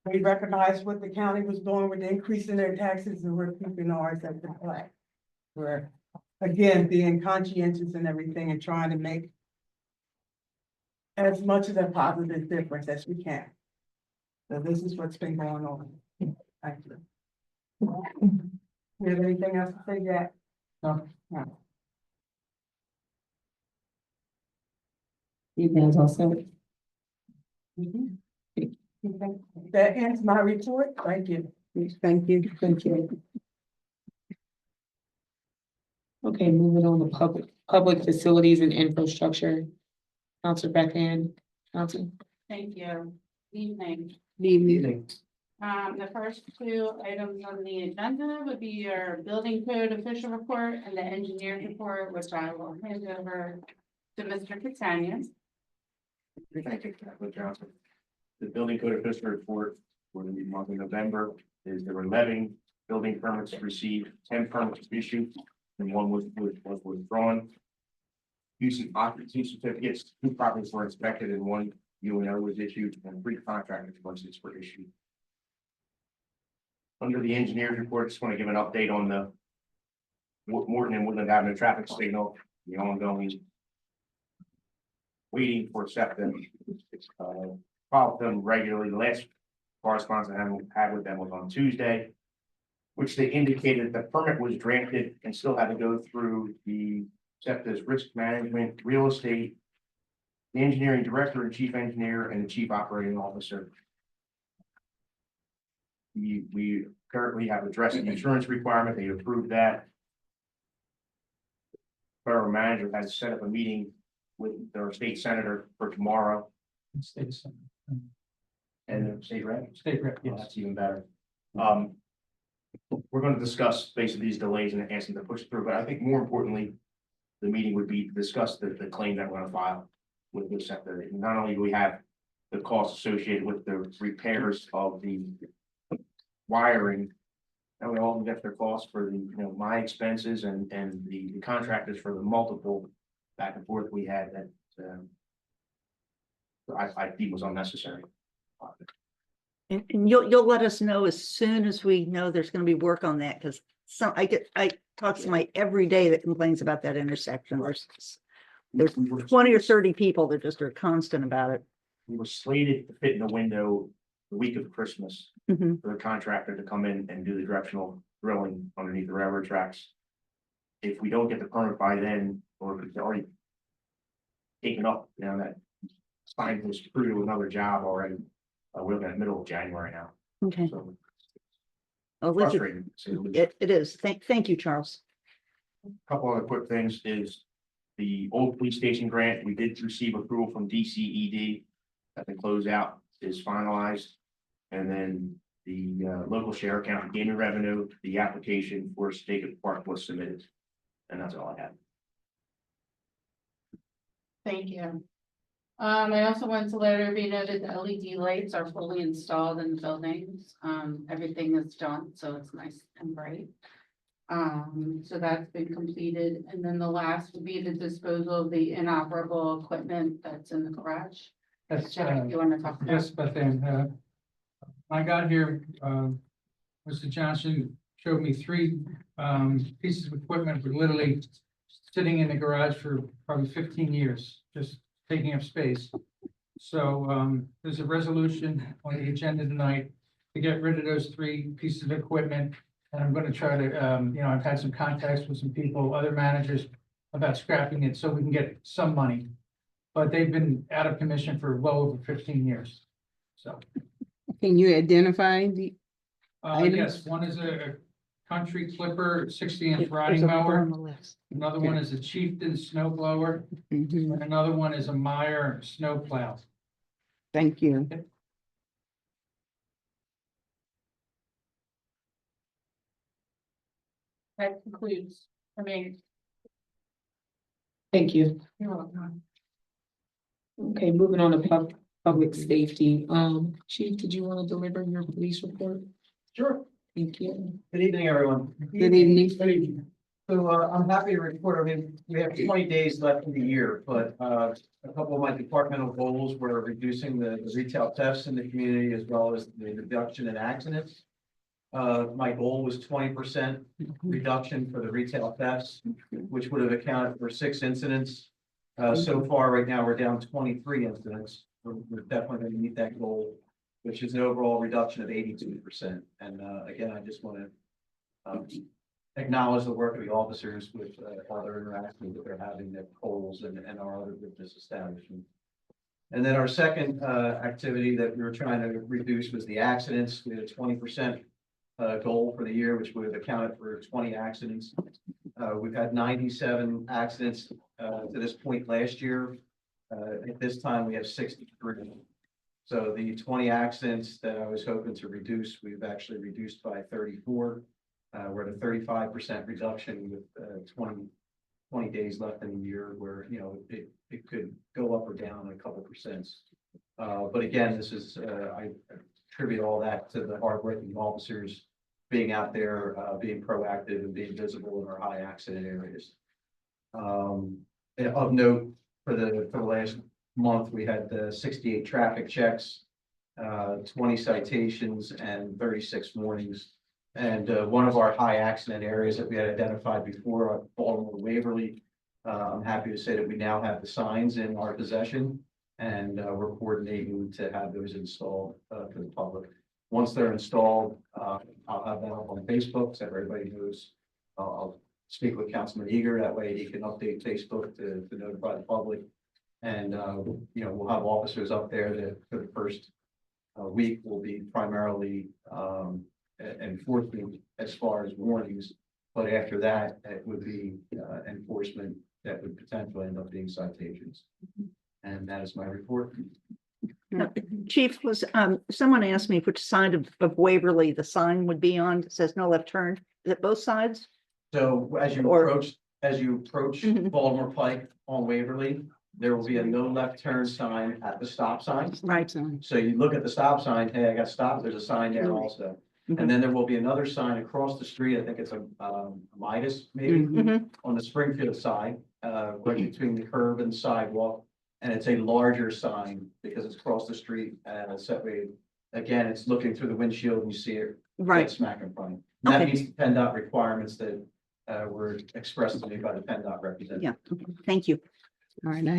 Speaker 9: we recognize what the county was doing with the increase in their taxes, and we're keeping ours at the flat. We're, again, being conscientious and everything and trying to make as much of a positive difference as we can. So this is what's been going on. Thank you. You have anything else to say, Jack? No. No.
Speaker 4: You guys all set?
Speaker 9: Mhm. That ends my report. Thank you.
Speaker 12: Thank you.
Speaker 4: Thank you. Okay, moving on to public facilities and infrastructure. Counselor Beckham, Council.
Speaker 17: Thank you. Evening.
Speaker 12: Evening.
Speaker 17: The first two items on the agenda would be your building code official report and the engineer's report, which I will hand over to Mr. Catania.
Speaker 7: Thank you, Councilor Johnson. The building code official report for the month of November is there were 11 building permits received, 10 permits issued, and one was withdrawn. Using occupancy certificates, 2 properties were inspected and 1 UNO was issued, and 3 contractor licenses were issued. Under the engineer's report, just want to give an update on the Morton and Woodland Avenue traffic signal, the ongoing waiting for SEPTA. Follow them regularly. The last correspondence I had with them was on Tuesday, which they indicated the permit was granted and still had to go through the SEPTA's risk management, real estate, the engineering director and chief engineer, and the chief operating officer. We currently have addressed the insurance requirement. They approved that. Borough manager has set up a meeting with their state senator for tomorrow.
Speaker 5: State Senate.
Speaker 7: And the state rep?
Speaker 5: State rep,
Speaker 7: Yeah,
Speaker 5: yes.
Speaker 7: that's even better. We're going to discuss basically these delays and ask them to push through, but I think more importantly, the meeting would be to discuss the claim that we're going to file with the sector. Not only do we have the costs associated with the repairs of the wiring, and we all get their costs for the, my expenses and the contractors for the multiple back and forth we had that I think was unnecessary.
Speaker 12: And you'll let us know as soon as we know there's gonna be work on that, because I talk to somebody every day that complains about that intersection. There's 20 or 30 people that just are constant about it.
Speaker 7: We were slated to fit in the window the week of Christmas
Speaker 12: Mhm.
Speaker 7: for the contractor to come in and do the directional drilling underneath the railroad tracks. If we don't get the permit by then, or if it's already taken up, that signed was through to another job already. We're looking at middle of January now.
Speaker 12: Okay.
Speaker 7: So
Speaker 12: Oh, we could-
Speaker 7: frustrating, to say the least.
Speaker 12: it is. Thank you, Charles.
Speaker 7: Couple other quick things is the old police station grant, we did receive approval from DCED. That the closeout is finalized. And then the local share account gaming revenue, the application for Stake Park was submitted. And that's all I have.
Speaker 17: Thank you. I also want to let everybody know that the LED lights are fully installed in the buildings. Everything is done, so it's nice and bright. So that's been completed, and then the last would be the disposal of the inoperable equipment that's in the garage.
Speaker 5: That's,
Speaker 17: Jack, you wanna talk about?
Speaker 5: yes, but then, I got here, Mr. Johnson showed me three, pieces of equipment were literally sitting in the garage for probably 15 years, just taking up space. So, there's a resolution on the agenda tonight to get rid of those three pieces of equipment. And I'm gonna try to, I've had some contacts with some people, other managers about scrapping it so we can get some money. But they've been out of commission for well over 15 years. So,
Speaker 15: Can you identify the?
Speaker 5: yes, one is a country clipper, 60-inch
Speaker 12: There's
Speaker 5: riding
Speaker 12: a book on
Speaker 5: mower.
Speaker 12: the list.
Speaker 5: Another one is a Chieftain snow blower,
Speaker 15: Mhm.
Speaker 5: and another one is a Meyer snow plow.
Speaker 15: Thank you.
Speaker 17: That concludes,
Speaker 4: Thank you.
Speaker 17: you're welcome.
Speaker 4: Okay, moving on to public safety. Chief, did you want to deliver your police report?
Speaker 2: Sure.
Speaker 4: Thank you.
Speaker 2: Good evening, everyone.
Speaker 15: Good evening.
Speaker 2: So I'm happy to report, I mean, we have 20 days left in the year, but a couple of my departmental goals were reducing the retail thefts in the community as well as the reduction in accidents. My goal was 20% reduction for the retail thefts, which would have accounted for 6 incidents. So far, right now, we're down 23 incidents. We're definitely going to meet that goal, which is an overall reduction of 82%. And again, I just want to acknowledge the work of the officers with other interactions that they're having at Kohl's and our other business establishments. And then our second activity that we were trying to reduce was the accidents. We had a 20% goal for the year, which would have accounted for 20 accidents. We've had 97 accidents to this point last year. At this time, we have 63. So the 20 accidents that I was hoping to reduce, we've actually reduced by 34. We're at a 35% reduction with 20 days left in the year where, it could go up or down a couple percent. But again, this is, I attribute all that to the hardworking officers being out there, being proactive and being visible in our high accident areas. And of note, for the last month, we had 68 traffic checks, 20 citations and 36 warnings. And one of our high accident areas that we had identified before, Baltimore Waverly, I'm happy to say that we now have the signs in our possession, and we're coordinating to have those installed for the public. Once they're installed, I'll have that up on Facebook so everybody knows. I'll speak with Councilman Eager, that way he can update Facebook to notify the public. And we'll have officers up there that for the first week will be primarily enforcement as far as warnings. But after that, it would be enforcement that would potentially end up being citations. And that is my report.
Speaker 12: Chief, was someone asked me which side of Waverly the sign would be on. It says no left turn. Is it both sides?
Speaker 2: So as you approach Baltimore Pike on Waverly, there will be a no left turn sign at the stop sign.
Speaker 15: Right.
Speaker 2: So you look at the stop sign, hey, I got stopped, there's a sign there also. And then there will be another sign across the street, I think it's a Midas maybe, on the Springfield side, right between the curb and the sidewalk. And it's a larger sign because it's across the street and separated. Again, it's looking through the windshield and you see it right smack in front. And that meets the PennDOT requirements that were expressed to me by the PennDOT representative.
Speaker 12: Yeah, thank you.
Speaker 15: All right, I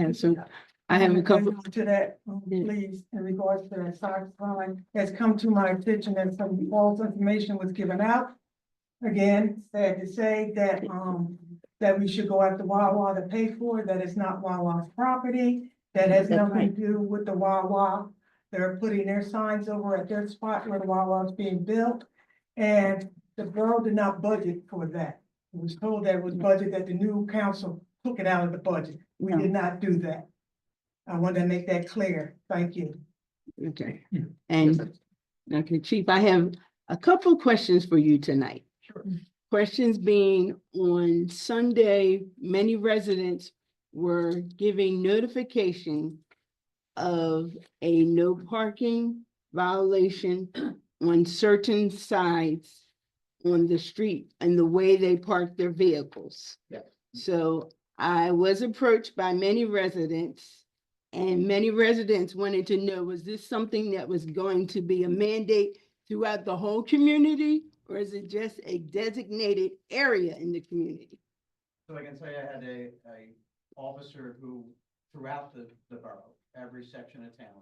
Speaker 15: have a couple.
Speaker 9: To that, please, in regards to that stop sign, has come to my attention that some false information was given out. Again, sad to say that, that we should go after Wawa to pay for it, that it's not Wawa's property, that has nothing to do with the Wawa. They're putting their signs over at their spot where the Wawa's being built. And the borough did not budget for that. It was told that it was budget, that the new council took it out of the budget. We did not do that. I wanted to make that clear. Thank you.
Speaker 18: Okay, and, okay, Chief, I have a couple of questions for you tonight.
Speaker 6: Sure.
Speaker 18: Questions being, on Sunday, many residents were giving notification of a no parking violation on certain sides on the street and the way they park their vehicles.
Speaker 2: Yeah.
Speaker 18: So I was approached by many residents, and many residents wanted to know, was this something that was going to be a mandate throughout the whole community, or is it just a designated area in the community?
Speaker 2: So I can tell you, I had a officer who, throughout the borough, every section of town,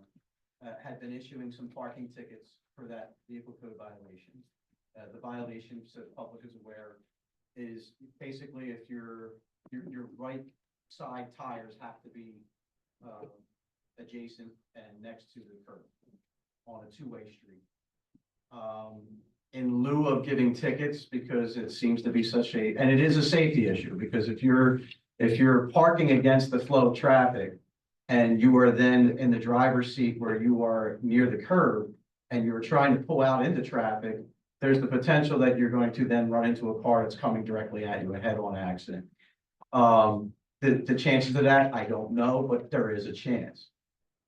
Speaker 2: had been issuing some parking tickets for that vehicle code violation. The violation, so the public is aware, is basically if your right side tires have to be adjacent and next to the curb on a two-way street. In lieu of giving tickets, because it seems to be such a, and it is a safety issue, because if you're parking against the flow of traffic and you are then in the driver's seat where you are near the curb and you're trying to pull out into traffic, there's the potential that you're going to then run into a car that's coming directly at you, a head-on accident. The chances of that, I don't know, but there is a chance.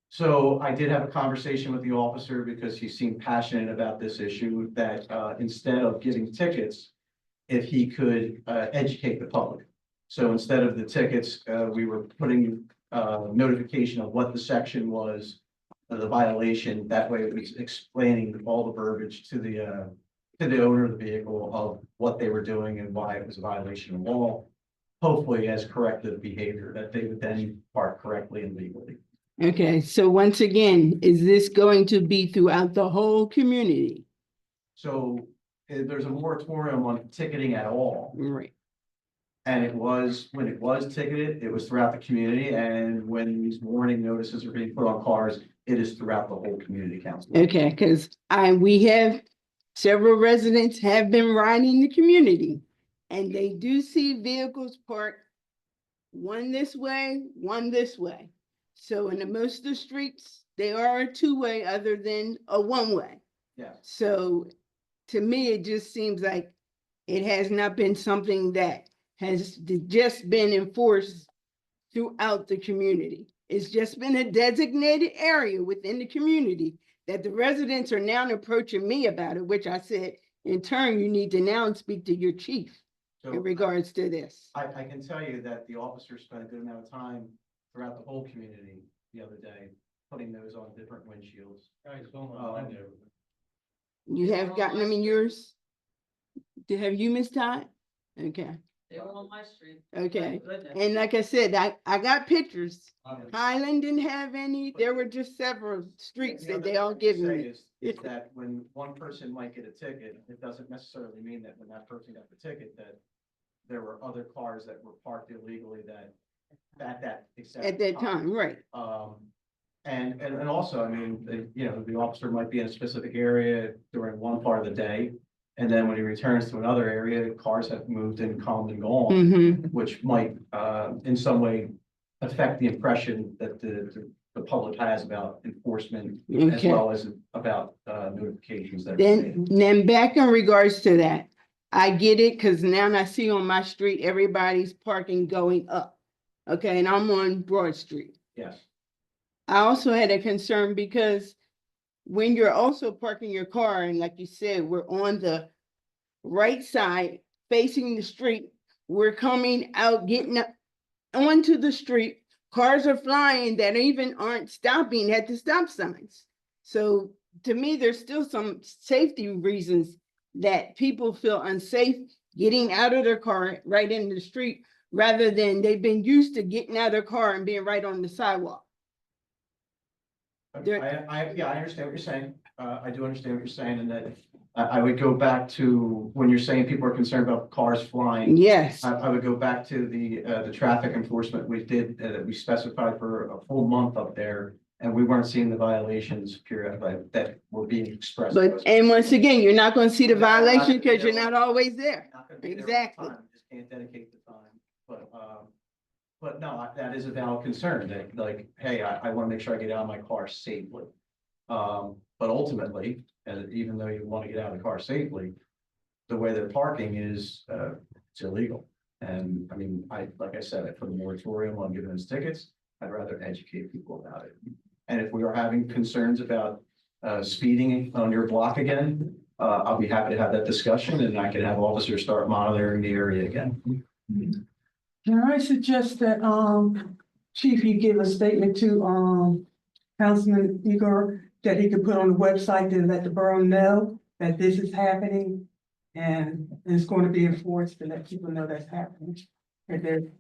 Speaker 2: So I did have a conversation with the officer because he seemed passionate about this issue, that instead of giving tickets, if he could educate the public. So instead of the tickets, we were putting notification of what the section was, the violation. That way it was explaining all the verbiage to the owner of the vehicle of what they were doing and why it was a violation of law. Hopefully as corrective behavior, that they would then park correctly and legally.
Speaker 18: Okay, so once again, is this going to be throughout the whole community?
Speaker 2: So there's a moratorium on ticketing at all.
Speaker 18: Right.
Speaker 2: And it was, when it was ticketed, it was throughout the community. And when these warning notices are being put on cars, it is throughout the whole community council.
Speaker 18: Okay, because we have several residents have been riding the community, and they do see vehicles parked one this way, one this way. So in most of the streets, they are a two-way other than a one-way.
Speaker 2: Yeah.
Speaker 18: So to me, it just seems like it has not been something that has just been enforced throughout the community. It's just been a designated area within the community that the residents are now approaching me about it, which I said, in turn, you need to now speak to your chief in regards to this.
Speaker 2: I can tell you that the officers spent a good amount of time throughout the whole community the other day, putting those on different windshields.
Speaker 18: You have gotten them in yours? Have you, Ms. Todd? Okay,
Speaker 16: They were on my street.
Speaker 18: okay.
Speaker 16: Thank goodness.
Speaker 18: And like I said, I got pictures. Highland didn't have any. There were just several streets
Speaker 2: The
Speaker 18: that
Speaker 2: other
Speaker 18: they all
Speaker 2: thing to
Speaker 18: given
Speaker 2: say
Speaker 18: me.
Speaker 2: is that when one person might get a ticket, it doesn't necessarily mean that when that person got the ticket, that there were other cars that were parked illegally that at that exact
Speaker 18: At that time, right.
Speaker 2: And also, I mean, the officer might be in a specific area during one part of the day. And then when he returns to another area, cars have moved and come and gone,
Speaker 18: Mhm.
Speaker 2: which might, in some way affect the impression that the public has about enforcement as
Speaker 18: Okay.
Speaker 2: well as about, notifications that are made.
Speaker 18: Then back in regards to that, I get it, because now I see on my street, everybody's parking going up. Okay, and I'm on Broad Street.
Speaker 2: Yes.
Speaker 18: I also had a concern because when you're also parking your car, and like you said, we're on the right side facing the street, we're coming out, getting up onto the street, cars are flying that even aren't stopping at the stop signs. So to me, there's still some safety reasons that people feel unsafe getting out of their car right in the street, rather than they've been used to getting out of their car and being right on the sidewalk.
Speaker 2: I understand what you're saying. I do understand what you're saying, and that I would go back to when you're saying people are concerned about cars flying.
Speaker 18: Yes.
Speaker 2: I would go back to the traffic enforcement we did, that we specified for a full month up there And we weren't seeing the violations period, like, that were being expressed. to
Speaker 18: But,
Speaker 2: us.
Speaker 18: and once again, you're not gonna see the
Speaker 2: Yeah, I'm not
Speaker 18: violation
Speaker 2: gonna
Speaker 18: because
Speaker 2: be
Speaker 18: you're
Speaker 2: there.
Speaker 18: not always there.
Speaker 2: Not gonna be there all the
Speaker 18: Exactly.
Speaker 2: time, Just can't dedicate the time, but no, that is a valid concern, that like, hey, I wanna make sure I get out of my car safely. But ultimately, even though you wanna get out of the car safely, the way they're parking is, it's illegal. And I mean, like I said, I put a moratorium on giving us tickets, I'd rather educate people about it. And if we are having concerns about, speeding on your block again, I'll be happy to have that discussion, and I can have officers start monitoring the area again.
Speaker 9: Can I suggest that, Chief, you give a statement to, Councilman Igor, that he could put on the website to let the borough know that this is happening and it's going to be enforced to let people know that's happening. That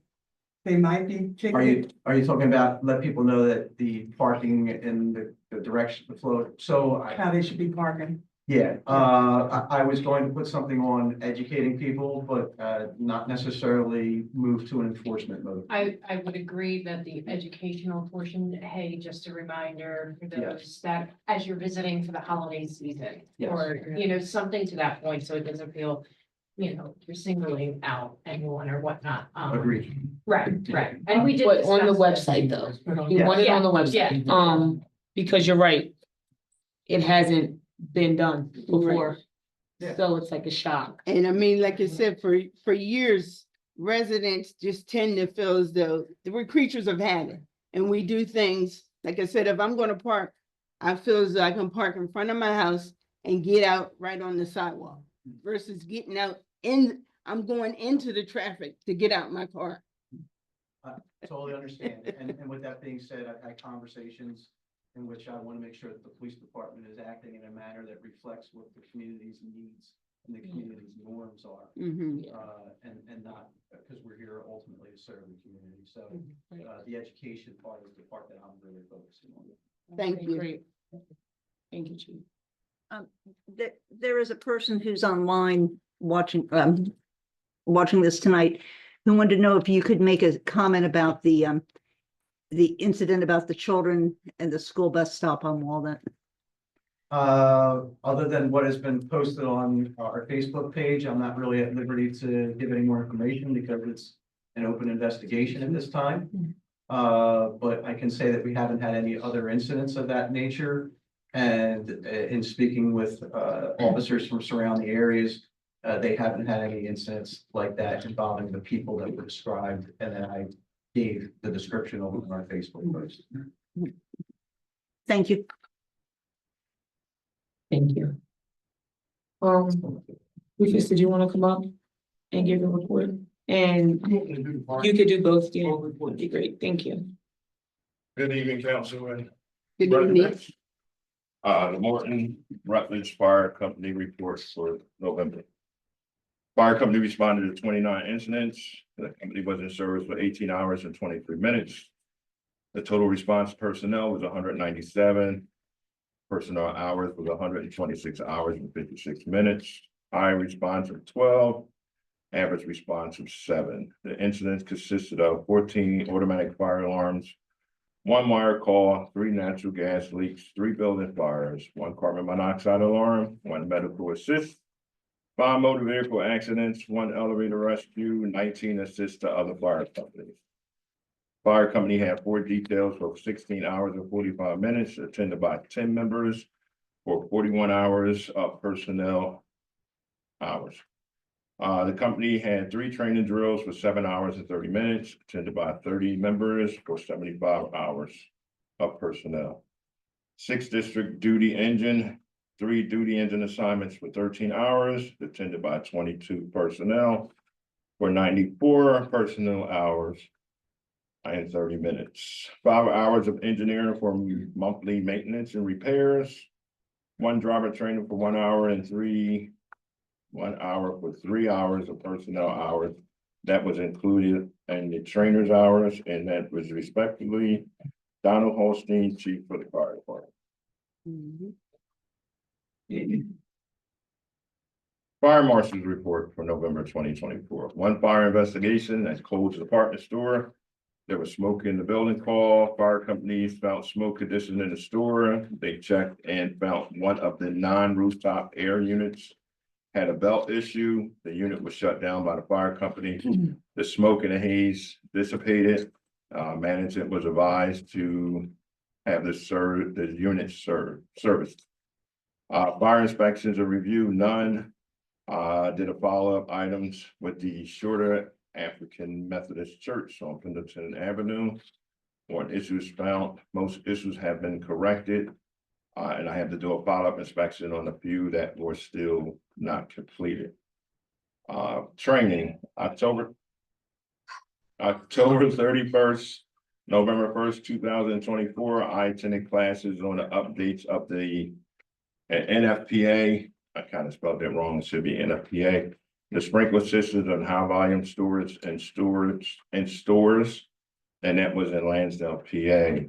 Speaker 9: they might be.
Speaker 2: Are you talking about let people know that the parking in the direction, the flow, so
Speaker 9: How they should be parking.
Speaker 2: yeah, I was going to put something on educating people, but, not necessarily move to an enforcement mode.
Speaker 19: I would agree that the educational portion, hey, just a reminder for those that as you're visiting for the holiday season.
Speaker 2: Yes.
Speaker 19: Or, you know, something to that point, so it doesn't feel, you know, you're singling out anyone or whatnot.
Speaker 2: Agreed.
Speaker 19: Right. And we did.
Speaker 4: But on the
Speaker 19: discuss this.
Speaker 4: website though, you
Speaker 2: Yeah.
Speaker 4: want it on the
Speaker 19: Yeah.
Speaker 4: website, because you're right. It hasn't been done before,
Speaker 2: Yeah.
Speaker 4: so it's like a shock.
Speaker 18: And I mean, like I said, for years, residents just tend to feel as though we're creatures of habit. And we do things, like I said, if I'm gonna park, I feel as though I can park in front of my house and get out right on the sidewalk versus getting out I'm going into the traffic to get out my car.
Speaker 2: I totally understand. And with that being said, I've had conversations in which I want to make sure that the police department is acting in a manner that reflects what the community's needs and the community's norms are. And not, because we're here ultimately to serve the community. So, the education part is the part that I'm really focusing on.
Speaker 18: Thank you.
Speaker 4: Great. Thank you, Chief.
Speaker 12: There is a person who's online watching this tonight who wanted to know if you could make a comment about the incident about the children and the school bus stop on Walnut.
Speaker 2: Other than what has been posted on our Facebook page, I'm not really at liberty to give any more information because it's an open investigation at this time. But I can say that we haven't had any other incidents of that nature. And in speaking with officers from surrounding areas, they haven't had any incidents like that involving the people that were described. And then I gave the description over on our Facebook post.
Speaker 12: Thank you.
Speaker 4: Thank you. Rufus, did you want to come up and give a report? And you could do both, yeah, would be great, thank you.
Speaker 20: Good evening, Councilman.
Speaker 18: Good evening.
Speaker 20: The Morton Rutledge Fire Company reports for November. Fire company responded to 29 incidents. The company was in service for 18 hours and 23 minutes. The total response personnel was 197. Personnel hours was 126 hours and 56 minutes. High response of 12. Average response of 7. The incidents consisted of 14 automatic fire alarms, 1 wire call, 3 natural gas leaks, 3 building fires, 1 carbon monoxide alarm, 1 medical assist, 5 motor vehicle accidents, 1 elevator rescue, 19 assists to other fire companies. Fire company had 4 details for 16 hours and 45 minutes, attended by 10 members for 41 hours of personnel hours. The company had 3 training drills for 7 hours and 30 minutes, attended by 30 members for 75 hours of personnel. 6 district duty engine, 3 duty engine assignments for 13 hours, attended by 22 personnel for 94 personnel hours and 30 minutes. 5 hours of engineering for monthly maintenance and repairs. 1 driver training for 1 hour and 1 hour for 3 hours of personnel hours. That was included in the trainer's hours, and that was respectively Donald Holstein, chief for the fire department. Fire marshal's report for November 2024. 1 fire investigation at Cole's department store. There was smoke in the building call. Fire companies found smoke condition in the store. They checked and found one of the non-rooftop air units had a belt issue. The unit was shut down by the fire company. The smoke and the haze dissipated. Management was advised to have the unit serviced. Fire inspections and review, none. Did a follow-up items with the Shorter African Methodist Church on Pendleton Avenue. On issues found, most issues have been corrected. And I had to do a follow-up inspection on the few that were still not completed. Training, October 31st, November 1st, 2024. I attended classes on the updates of the NFPA. I kind of spelled it wrong. It should be NFPA. The sprinkler systems on high volume storage and stores. And that was in Lansdale, PA.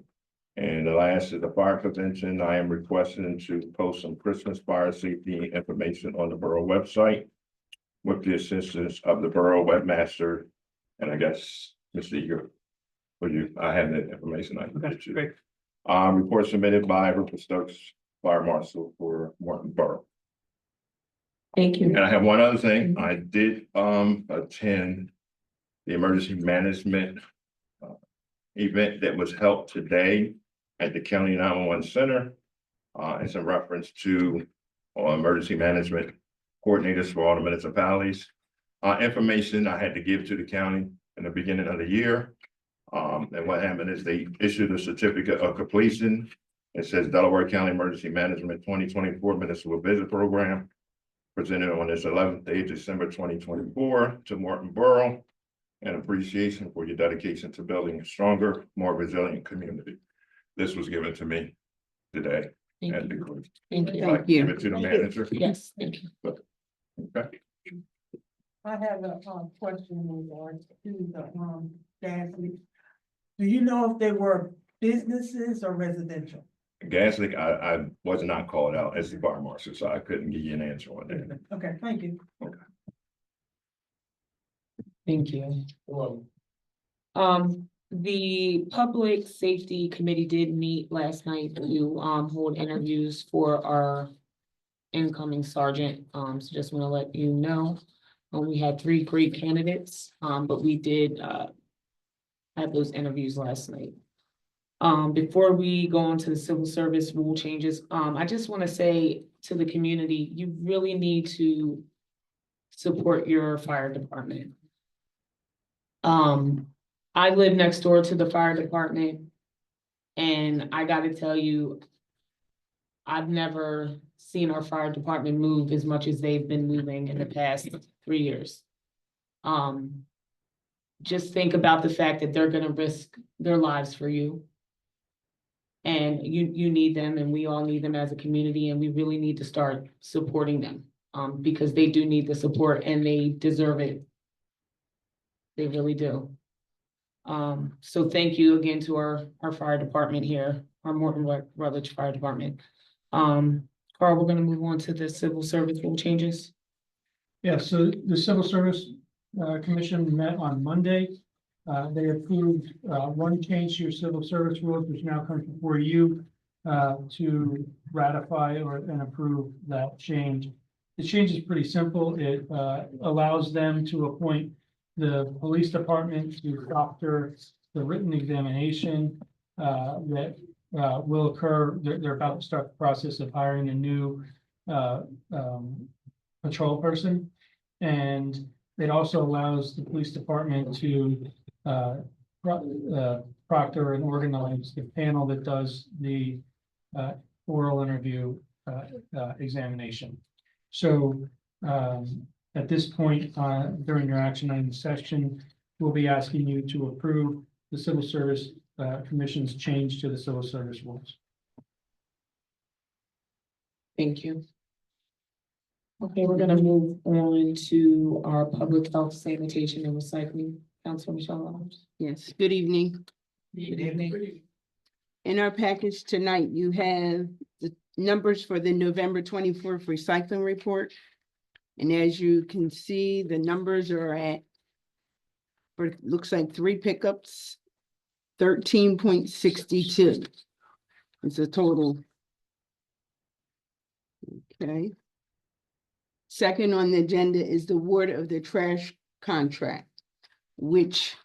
Speaker 20: And the last is the fire prevention. I am requesting to post some Christmas fire safety information on the Borough website with the assistance of the Borough webmaster. And I guess, Mr. Eager, I have that information. I can get you.
Speaker 3: Great.
Speaker 20: Report submitted by Rupert Stokes, Fire Marshal for Morton Borough.
Speaker 4: Thank you.
Speaker 20: And I have one other thing. I did attend the emergency management event that was held today at the County 911 Center. It's in reference to emergency management coordinators for all the municipalities. Information I had to give to the county in the beginning of the year. And what happened is they issued a certificate of completion. It says Delaware County Emergency Management 2024 Municipal Visit Program, presented on this 11th day of December 2024 to Morton Borough, and appreciation for your dedication to building a stronger, more resilient community. This was given to me today.
Speaker 4: Thank
Speaker 20: Thank
Speaker 4: you. Thank you.
Speaker 20: Thank you. Give it to the manager.
Speaker 4: Yes, thank you.
Speaker 20: Okay.
Speaker 9: I have a question in regards to the gas leak. Do you know if they were businesses or residential?
Speaker 20: Gas leak, I was not called out as the fire marshal, so I couldn't give you an answer on that.
Speaker 9: Okay, thank you.
Speaker 4: Thank you. The Public Safety Committee did meet last night to hold interviews for our incoming sergeant. So just want to let you know, we had 3 great candidates, but we did have those interviews last night. Before we go on to the civil service rule changes, I just want to say to the community, you really need to support your fire department. I live next door to the fire department, and I gotta tell you, I've never seen our fire department move as much as they've been moving in the past 3 years. Just think about the fact that they're gonna risk their lives for you. And you need them, and we all need them as a community, and we really need to start supporting them, because they do need the support and they deserve it. They really do. So thank you again to our fire department here, our Morton Rutledge Fire Department. Carl, we're gonna move on to the civil service rule changes.
Speaker 6: Yeah, so the Civil Service Commission met on Monday. They approved one change to your civil service rules, which now comes before you to ratify and approve that change. The change is pretty simple. It allows them to appoint the police department to proctor the written examination that will occur. They're about to start the process of hiring a new patrol person. And it also allows the police department to proctor and organize the panel that does the oral interview examination. So at this point, during your action item section, we'll be asking you to approve the Civil Service Commission's change to the civil service rules.
Speaker 4: Thank you. Okay, we're gonna move on to our public health, sanitation, and recycling. Councilor Michelle Roberts.
Speaker 18: Yes, good evening.
Speaker 4: Good evening.
Speaker 18: In our package tonight, you have the numbers for the November 24th recycling report. And as you can see, the numbers are at, looks like 3 pickups 13.62. It's a total. Okay. Second on the agenda is the award of the trash contract, which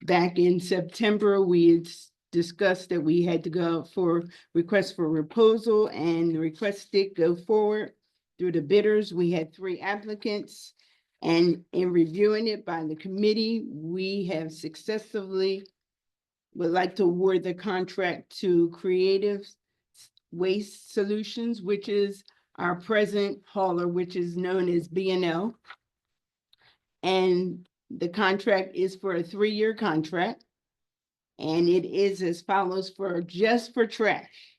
Speaker 18: back in September, we had discussed that we had to go out for request for proposal, and the request did go forward through the bidders. We had 3 applicants, and in reviewing it by the committee, we have successfully would like to award the contract to Creative Waste Solutions, which is our present hauler, which is known as B&L. And the contract is for a 3-year contract. And it is as follows for just for trash,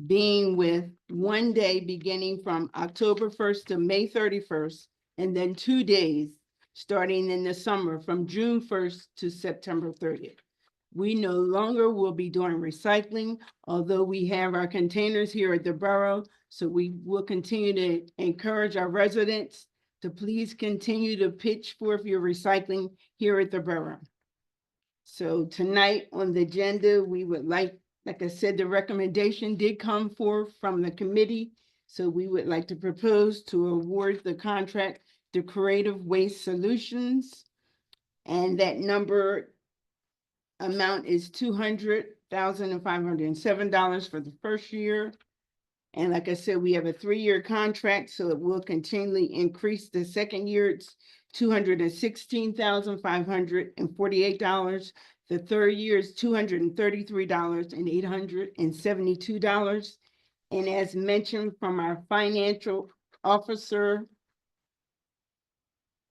Speaker 18: being with 1 day beginning from October 1st to May 31st, and then 2 days starting in the summer from June 1st to September 30th. We no longer will be doing recycling, although we have our containers here at the borough. So we will continue to encourage our residents to please continue to pitch forth your recycling here at the borough. So tonight on the agenda, we would like I said, the recommendation did come forth from the committee. So we would like to propose to award the contract to Creative Waste Solutions. And that number amount is $200,507 for the first year. And like I said, we have a 3-year contract, so it will continually increase. The second year, it's $216,548. The third year is $233,872. And as mentioned from our financial officer,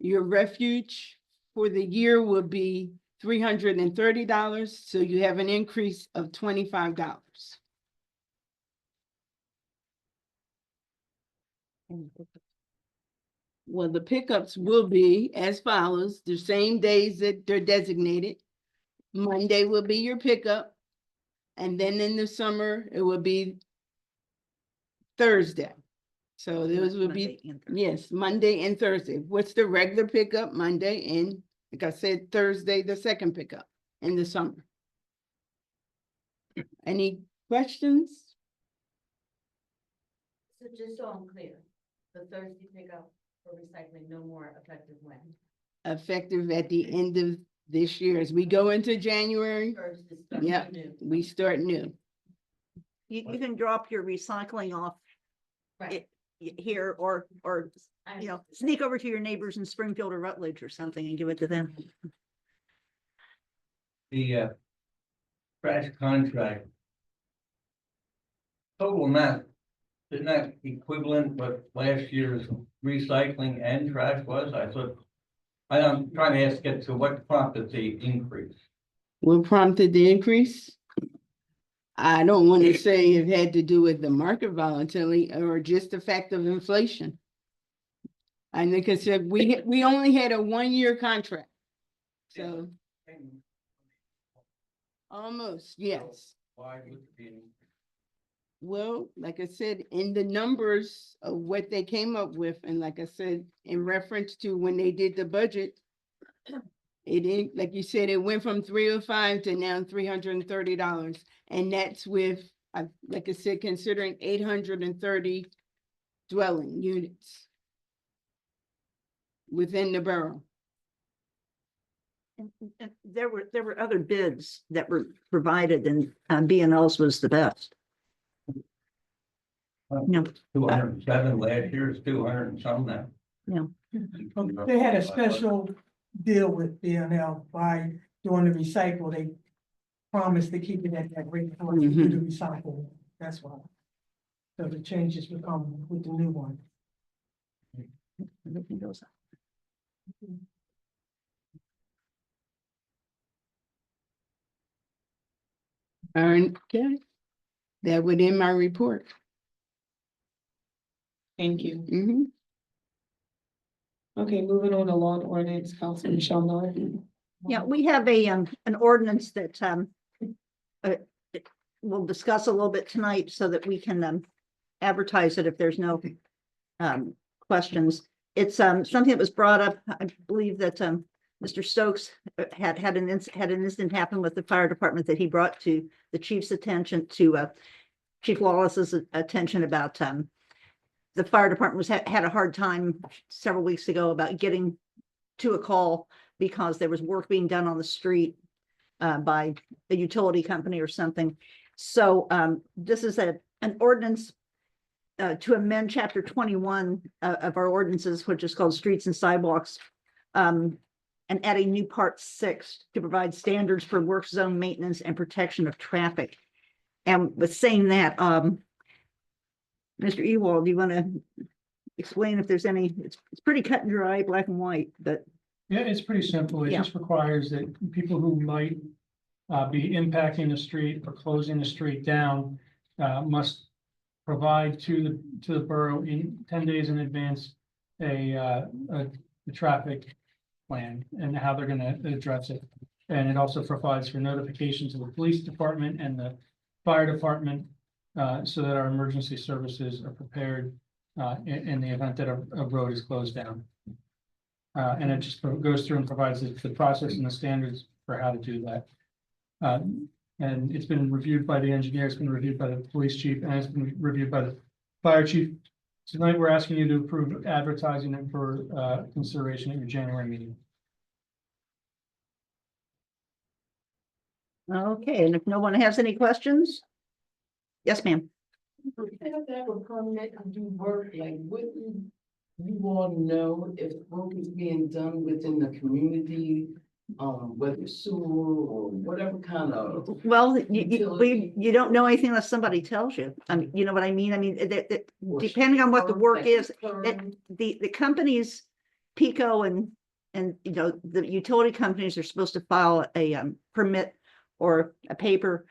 Speaker 18: your refuge for the year will be $330. So you have an increase of $25. Well, the pickups will be as follows, the same days that they're designated. Monday will be your pickup. And then in the summer, it will be Thursday. So those would be, yes, Monday and Thursday. What's the regular pickup? Monday and, like I said, Thursday, the second pickup in the summer. Any questions?
Speaker 11: So just so I'm clear, the Thursday pickup for recycling no more effective when?
Speaker 18: Effective at the end of this year. As we go into January, yeah, we start new.
Speaker 12: You can drop your recycling off here or sneak over to your neighbors in Springfield or Rutledge or something and give it to them.
Speaker 14: The trash contract total amount, isn't that equivalent what last year's recycling and trash was? I thought, I'm trying to get to what prompted the increase.
Speaker 18: What prompted the increase? I don't want to say it had to do with the market volatility or just the fact of inflation. I think I said we only had a 1-year contract. So almost, yes.
Speaker 14: Why would it be?
Speaker 18: Well, like I said, in the numbers of what they came up with, and like I said, in reference to when they did the budget, it didn't, like you said, it went from $305 to now $330. And that's with, like I said, considering 830 dwelling units within the borough.
Speaker 12: And there were other bids that were provided, and B&L's was the best. No.
Speaker 14: 207 last year is 200 and some now.
Speaker 12: No.
Speaker 9: They had a special deal with B&L by doing the recycle. They promised to keep it at that rate for you to do the recycle. That's why. So the changes will come with the new one.
Speaker 12: Everything goes up.
Speaker 18: All right, okay. That would end my report.
Speaker 4: Thank you. Okay, moving on to law and ordinance, Councilman Michelle Miller.
Speaker 12: Yeah, we have an ordinance that we'll discuss a little bit tonight so that we can advertise it if there's no questions. It's something that was brought up, I believe that Mr. Stokes had an incident happen with the fire department that he brought to the chief's attention, to Chief Wallace's attention about the fire department had a hard time several weeks ago about getting to a call because there was work being done on the street by a utility company or something. So this is an ordinance to amend chapter 21 of our ordinances, which is called Streets and Sidewalks, and adding new part 6 to provide standards for work zone maintenance and protection of traffic. And with saying that, Mr. Ewald, do you want to explain if there's any, it's pretty cut and dry, black and white, but.
Speaker 6: Yeah, it's pretty simple. It
Speaker 12: Yeah.
Speaker 6: just requires that people who might be impacting the street or closing the street down must provide to the borough in 10 days in advance a traffic plan and how they're going to address it. And it also provides for notification to the police department and the fire department so that our emergency services are prepared in the event that a road is closed down. And it just goes through and provides the process and the standards for how to do that. And it's been reviewed by the engineer, it's been reviewed by the police chief, and it's been reviewed by the fire chief. Tonight, we're asking you to approve advertising it for consideration at your January meeting.
Speaker 12: Okay, and if no one has any questions? Yes, ma'am.
Speaker 18: Have to have a permit to do work, like, wouldn't you all know if work is being done within the community? Whether sewer or whatever kind of.
Speaker 12: Well, you don't know anything unless somebody tells you. I mean, you know what I mean? I mean, depending on what the work is, the companies, Pico and you know, the utility companies are supposed to file a permit or a paper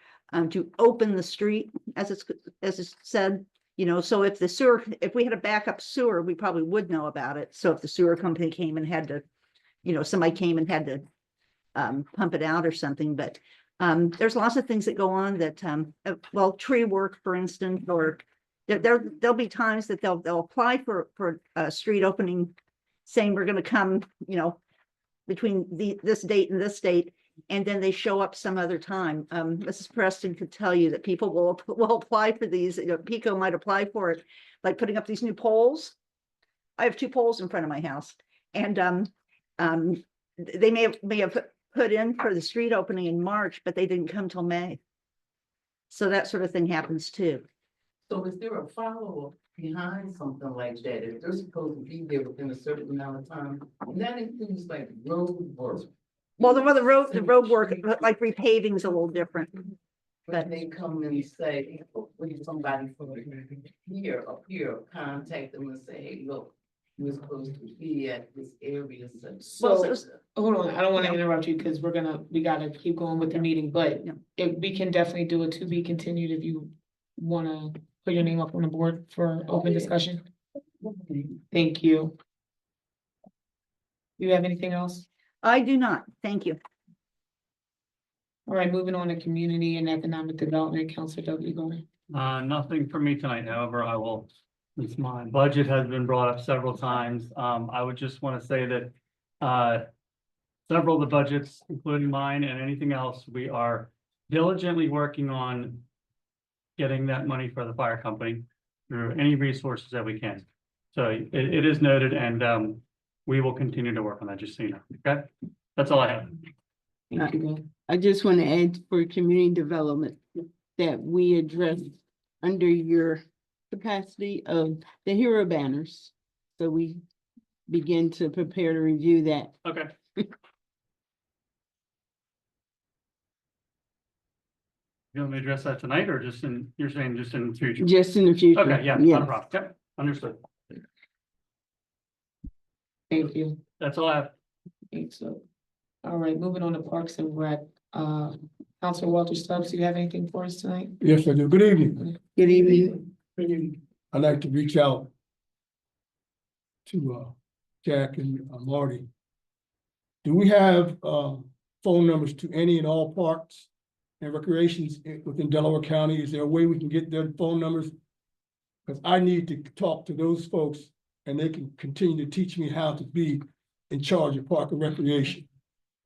Speaker 12: to open the street, as it's said. You know, so if we had a backup sewer, we probably would know about it. So if the sewer company came and had to, you know, somebody came and had to pump it out or something, but there's lots of things that go on that well, tree work, for instance, or there'll be times that they'll apply for a street opening, saying we're going to come, you know, between this date and this date, and then they show up some other time. Mrs. Preston could tell you that people will apply for these. You know, Pico might apply for it, like putting up these new poles. I have 2 poles in front of my house, and they may have put in for the street opening in March, but they didn't come till May. So that sort of thing happens too.
Speaker 18: So is there a follow-up behind something like that? If they're supposed to be there within a certain amount of time, and that includes like road work.
Speaker 12: Well, the road work, like repaving, is a little different.
Speaker 18: But they come and say, when somebody from here, up here, contact them and say, hey, look, we're supposed to be at this area.
Speaker 4: So, hold on, I don't want to interrupt you because we gotta keep going with the meeting, but we can definitely do a to be continued if you want to put your name up on the board for open discussion. Thank you. You have anything else?
Speaker 12: I do not. Thank you.
Speaker 4: All right, moving on to community and economic development, Councilor W. Gordon.
Speaker 3: Nothing for me tonight. However, since my budget has been brought up several times, I would just want to say that several of the budgets, including mine and anything else, we are diligently working on getting that money for the fire company through any resources that we can. So it is noted, and we will continue to work on that, just so you know. Okay, that's all I have.
Speaker 18: Thank you. I just want to add for community development that we address under your capacity of the hero banners. So we begin to prepare to review that.
Speaker 3: Okay. You want me to address that tonight, or you're saying just in the future?
Speaker 18: Just in the future.
Speaker 3: Okay, yeah,
Speaker 18: Yes.
Speaker 3: not a problem. Yep, understood.
Speaker 4: Thank you.
Speaker 3: That's all I have.
Speaker 4: Thanks. So, all right, moving on to Parks and Rec. Councilor Walter Stubbs, do you have anything for us tonight?
Speaker 1: Yes, I do. Good evening.
Speaker 18: Good evening.
Speaker 1: I'd like to reach out to Jack and Marty. Do we have phone numbers to any and all parks and recreations within Delaware County? Is there a way we can get their phone numbers? Because I need to talk to those folks and they can continue to teach me how to be in charge of park and recreation.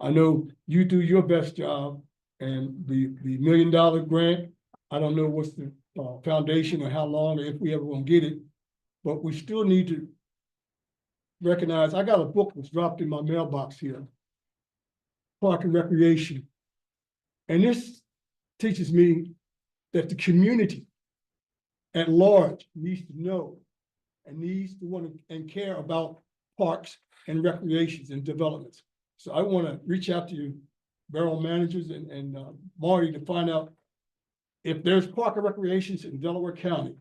Speaker 1: I know you do your best job, and the $1 million grant, I don't know what's the foundation or how long, or if we ever gonna get it, but we still need to recognize, I got a book that's dropped in my mailbox here, Park and Recreation. And this teaches me that the community at large needs to know and needs to want to and care about parks and recreations and developments. So I want to reach out to you, borough managers and Marty, to find out if there's park and recreations in Delaware County.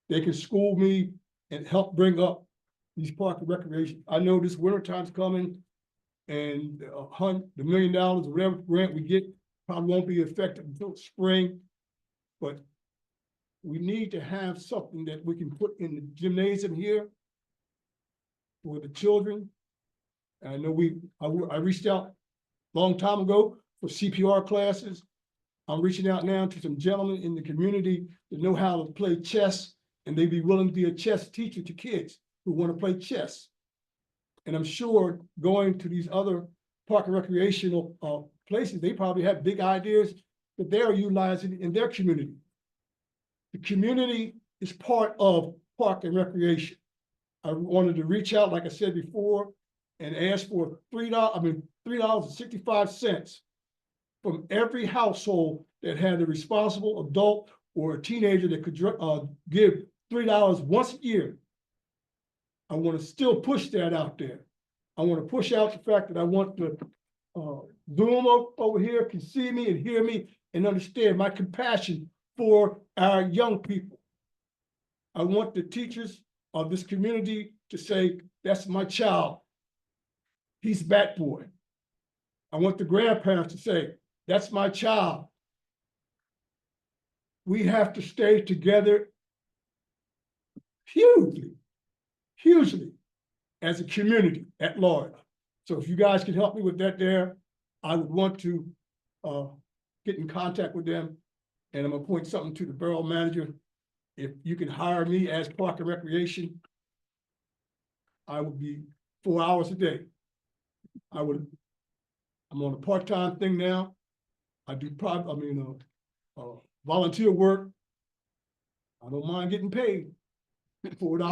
Speaker 1: They can school me and help bring up these park and recreation. I know this winter time's coming, and the $1 million or whatever grant we get probably won't be effective until spring. But we need to have something that we can put in the gymnasium here for the children. And I know I reached out a long time ago for CPR classes. I'm reaching out now to some gentlemen in the community that know how to play chess, and they'd be willing to be a chess teacher to kids who want to play chess. And I'm sure going to these other park and recreational places, they probably have big ideas that they are utilizing in their community. The community is part of park and recreation. I wanted to reach out, like I said before, and ask for $3.65 from every household that had a responsible adult or a teenager that could give $3 once a year. I want to still push that out there. I want to push out the fact that I want the Zoom over here can see me and hear me and understand my compassion for our young people. I want the teachers of this community to say, that's my child. He's Bat Boy. I want the grandparents to say, that's my child. We have to stay together hugely as a community at large. So if you guys can help me with that there, I would want to get in contact with them, and I'm gonna point something to the borough manager. If you can hire me as park and recreation, I would be 4 hours a day. I'm on a part-time thing now. I do volunteer work. I don't mind getting paid 4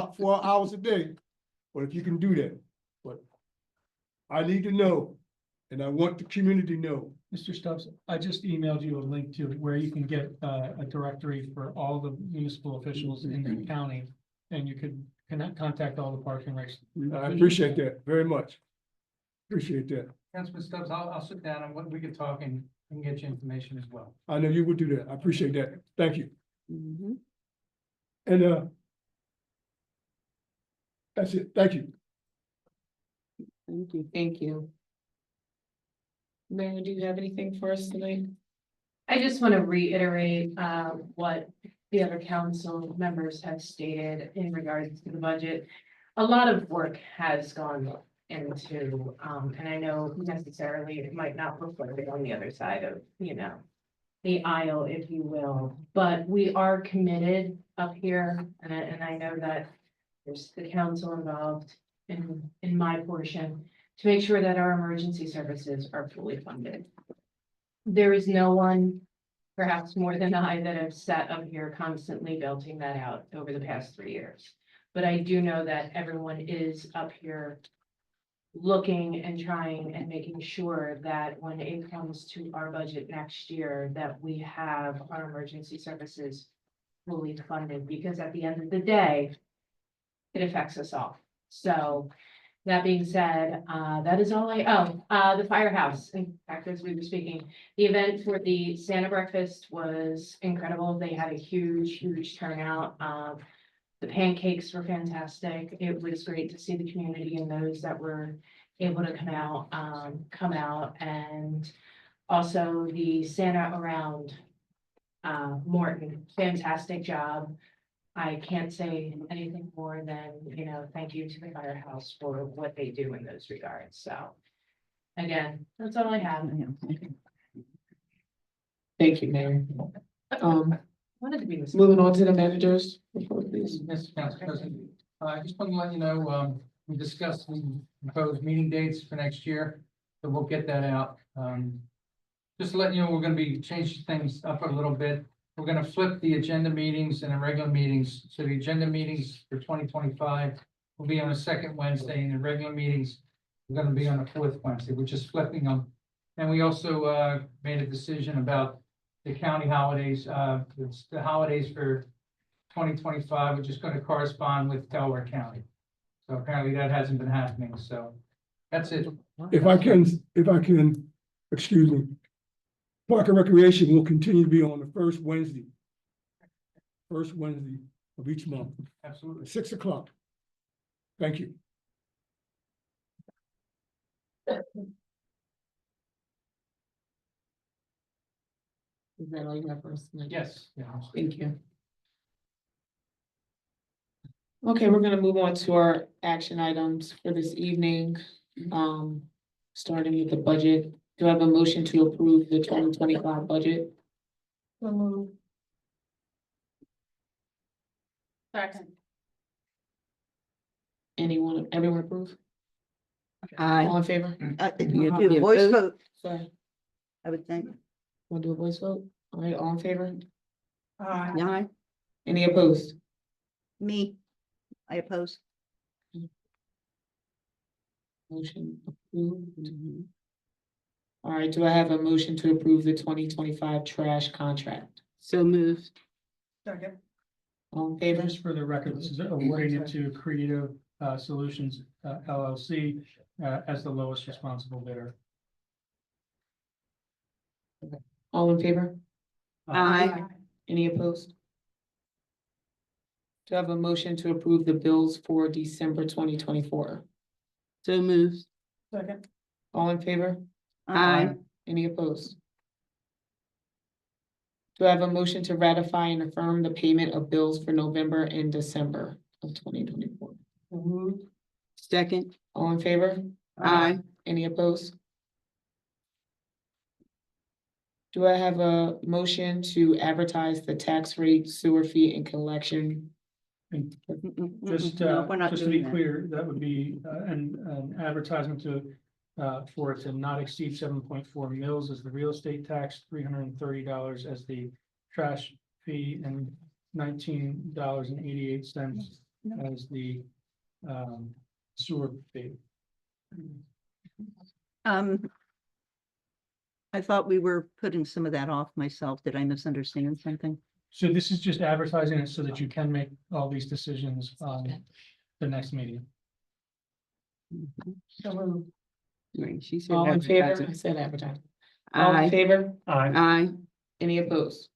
Speaker 1: hours a day, but if you can do that. But I need to know, and I want the community to know.
Speaker 6: Mr. Stubbs, I just emailed you a link to where you can get a directory for all the municipal officials in the county, and you could contact all the parks and recs.
Speaker 1: I appreciate that very much. Appreciate that.
Speaker 5: Councilman Stubbs, I'll sit down and we can talk and get you information as well.
Speaker 1: I know you would do that. I appreciate that. Thank you.
Speaker 4: Mhm.
Speaker 1: And that's it. Thank you.
Speaker 4: Thank you, thank you. Mayor, do you have anything for us tonight?
Speaker 19: I just want to reiterate what the other council members have stated in regards to the budget. A lot of work has gone into, and I know necessarily it might not look like it on the other side of, the aisle, if you will, but we are committed up here, and I know that there's the council involved in my portion to make sure that our emergency services are fully funded. There is no one, perhaps more than I, that have sat up here constantly belting that out over the past 3 years. But I do know that everyone is up here looking and trying and making sure that when it comes to our budget next year, that we have our emergency services fully funded, because at the end of the day, it affects us all. So that being said, that is all the firehouse, in fact, as we were speaking, the event for the Santa breakfast was incredible. They had a huge turnout. The pancakes were fantastic. It was great to see the community and those that were able to come out, and also the Santa around Morton, fantastic job. I can't say anything more than, thank you to the firehouse for what they do in those regards. So again, that's all I have.
Speaker 4: Thank you, Mayor.
Speaker 19: Wanted to be
Speaker 4: Moving on to the managers report, please.
Speaker 5: Mr. Council President, I just want to let you know, we discussed the proposed meeting dates for next year. So we'll get that out. Just to let you know, we're gonna be changing things up a little bit. We're gonna flip the agenda meetings and the regular meetings. So the agenda meetings for 2025 will be on the second Wednesday, and the regular meetings are gonna be on the fourth Wednesday. We're just flipping them. And we also made a decision about the county holidays. It's the holidays for 2025, which is gonna correspond with Delaware County. So apparently that hasn't been happening, so that's it.
Speaker 1: If I can, excuse me. Park and Recreation will continue to be on the first Wednesday of each month,
Speaker 5: Absolutely.
Speaker 1: 6 o'clock. Thank you.
Speaker 4: Is that all you have for us tonight?
Speaker 5: Yes. Yeah.
Speaker 4: Thank you. Okay, we're gonna move on to our action items for this evening. Starting with the budget. Do I have a motion to approve the 2025 budget?
Speaker 17: Second.
Speaker 4: Everyone approve?
Speaker 12: Aye.
Speaker 4: All in favor?
Speaker 12: You do a voice vote,
Speaker 4: Sorry,
Speaker 12: I would think.
Speaker 4: we'll do a voice vote. All right, all in favor?
Speaker 12: Aye.
Speaker 4: Any opposed?
Speaker 12: Me, I oppose.
Speaker 4: Motion approved. All right, do I have a motion to approve the 2025 trash contract?
Speaker 18: So moved.
Speaker 9: Second.
Speaker 4: All in favor?
Speaker 6: Just for the record, this is awarding it to Creative Solutions LLC as the lowest responsible bidder.
Speaker 4: All in favor?
Speaker 18: Aye.
Speaker 4: Any opposed? Do I have a motion to approve the bills for December 2024?
Speaker 18: So moved.
Speaker 9: Second.
Speaker 4: All in favor?
Speaker 18: Aye.
Speaker 4: Any opposed? Do I have a motion to ratify and affirm the payment of bills for November and December of 2024?
Speaker 18: Second.
Speaker 4: All in favor?
Speaker 18: Aye.
Speaker 4: Any opposed? Do I have a motion to advertise the tax rate, sewer fee, and collection?
Speaker 6: Just,
Speaker 12: No, we're not
Speaker 6: just to be
Speaker 12: doing that.
Speaker 6: clear, that would be an advertisement to, for it to not exceed 7.4 mils as the real estate tax, $330 as the trash fee, and $19.88 as the sewer fee.
Speaker 12: I thought we were putting some of that off myself. Did I misunderstand something?
Speaker 6: So this is just advertising it so that you can make all these decisions on the next meeting.
Speaker 18: Right, she said
Speaker 4: All in favor? I
Speaker 18: advertising.
Speaker 4: said advertise. All in
Speaker 18: Aye.
Speaker 4: favor?
Speaker 18: Aye.
Speaker 4: Any opposed?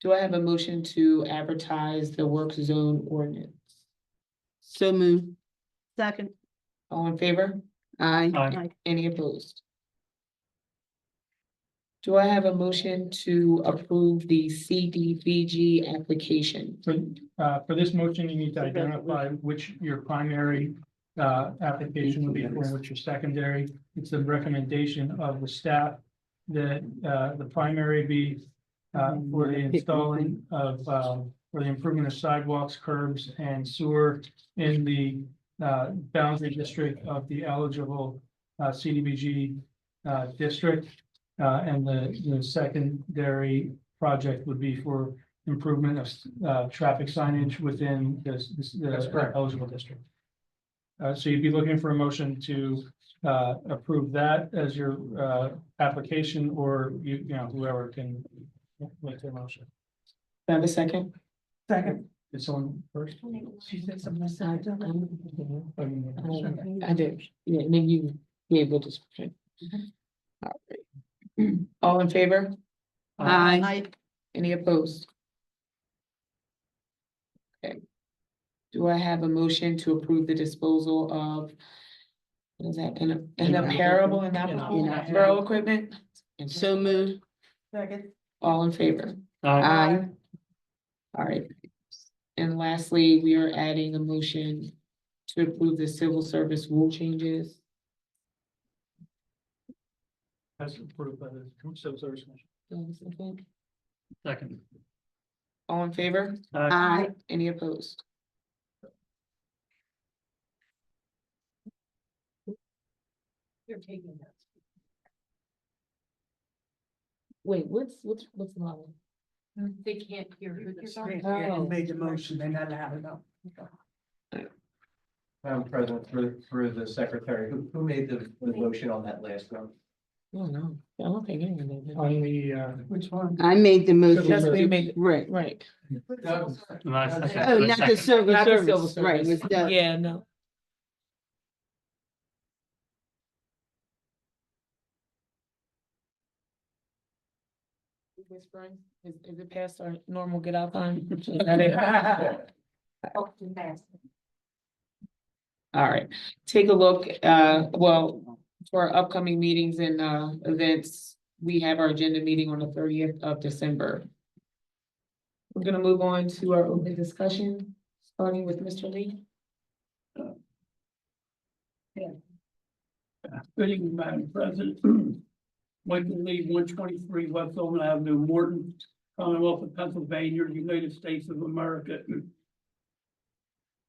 Speaker 4: Do I have a motion to advertise the work zone ordinance?
Speaker 18: So moved.
Speaker 12: Second.
Speaker 4: All in favor?
Speaker 18: Aye.
Speaker 4: Any opposed? Do I have a motion to approve the CDBG application?
Speaker 6: For this motion, you need to identify which your primary application would be for, and which your secondary. It's the recommendation of the staff that the primary be for the installing of for the improvement of sidewalks, curbs, and sewer in the boundary district of the eligible CDBG district. And the secondary project would be for improvement of traffic signage within the eligible district. So you'd be looking for a motion to approve that as your application, or you know, whoever can make the motion.
Speaker 4: Do I have a second?
Speaker 9: Second.
Speaker 6: Did someone first?
Speaker 4: She said something aside. I did, yeah, and then you gave the description. All right. All in favor?
Speaker 18: Aye.
Speaker 4: Any opposed? Okay. Do I have a motion to approve the disposal of, what is that, an apparel and apparel equipment?
Speaker 18: So moved.
Speaker 9: Second.
Speaker 4: All in favor?
Speaker 18: Aye.
Speaker 4: All right. And lastly, we are adding a motion to approve the civil service rule changes.
Speaker 6: As approved by the Civil Service Commission.
Speaker 3: Second.
Speaker 4: All in favor?
Speaker 18: Aye.
Speaker 4: Any opposed?
Speaker 19: They're taking that.
Speaker 4: Wait, what's the line?
Speaker 19: They can't hear who they're
Speaker 9: They
Speaker 19: talking.
Speaker 4: Oh.
Speaker 9: made the motion, they're not loud enough.
Speaker 2: Madam President, for the secretary, who made the motion on that last one?
Speaker 4: Oh, no, I don't think anyone did.
Speaker 6: On the,
Speaker 9: Which one?
Speaker 18: I made the motion.
Speaker 4: That's what you made,
Speaker 18: Right.
Speaker 4: right.
Speaker 3: And I second-
Speaker 18: Oh,
Speaker 3: I
Speaker 18: not the
Speaker 3: second.
Speaker 18: civil
Speaker 4: Not the civil
Speaker 18: service, right,
Speaker 4: service.
Speaker 18: was that.
Speaker 4: Yeah, no. Whispering, is it past our normal get out time? Is that it? All right, take a look, well, for our upcoming meetings and, events, we have our agenda meeting on the 30th of December. We're gonna move on to our open discussion, starting with Mr. Lee.
Speaker 10: Good evening, Madam President. Michael Lee, 123 West Owen Avenue, Morton, Commonwealth of Pennsylvania, United States of America.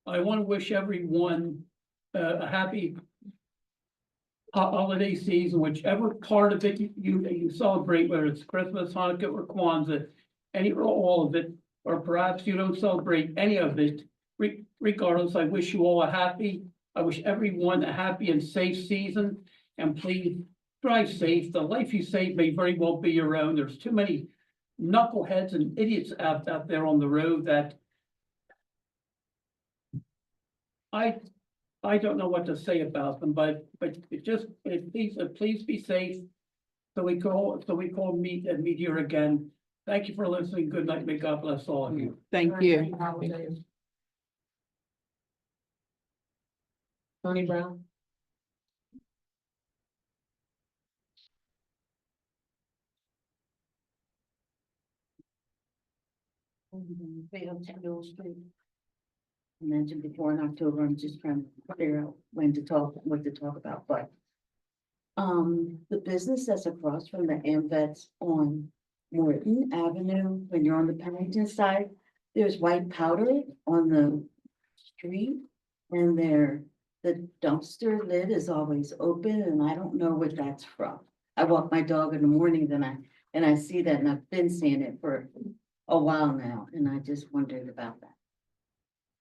Speaker 10: I want to wish everyone a happy holiday season, whichever part of it you celebrate, whether it's Christmas, Hanukkah, or Kwanzaa, any or all of it, or perhaps you don't celebrate any of it. Regardless, I wish you all I wish everyone a happy and safe season, and please drive safe. The life you save may very well be your own. There's too many knuckleheads and idiots out there on the road that I don't know what to say about them, but please be safe. So we call meet here again. Thank you for listening. Good night. May God bless all of you.
Speaker 18: Thank you.
Speaker 4: Tony Brown.
Speaker 11: I mentioned before in October, I'm just trying to figure out what to talk about, but. The business that's across from the AmVets on Morton Avenue, when you're on the Pennington side, there's white powder on the street. And the dumpster lid is always open, and I don't know what that's from. I walk my dog in the morning, and I see that, and I've been seeing it for a while now, and I just wondered about that.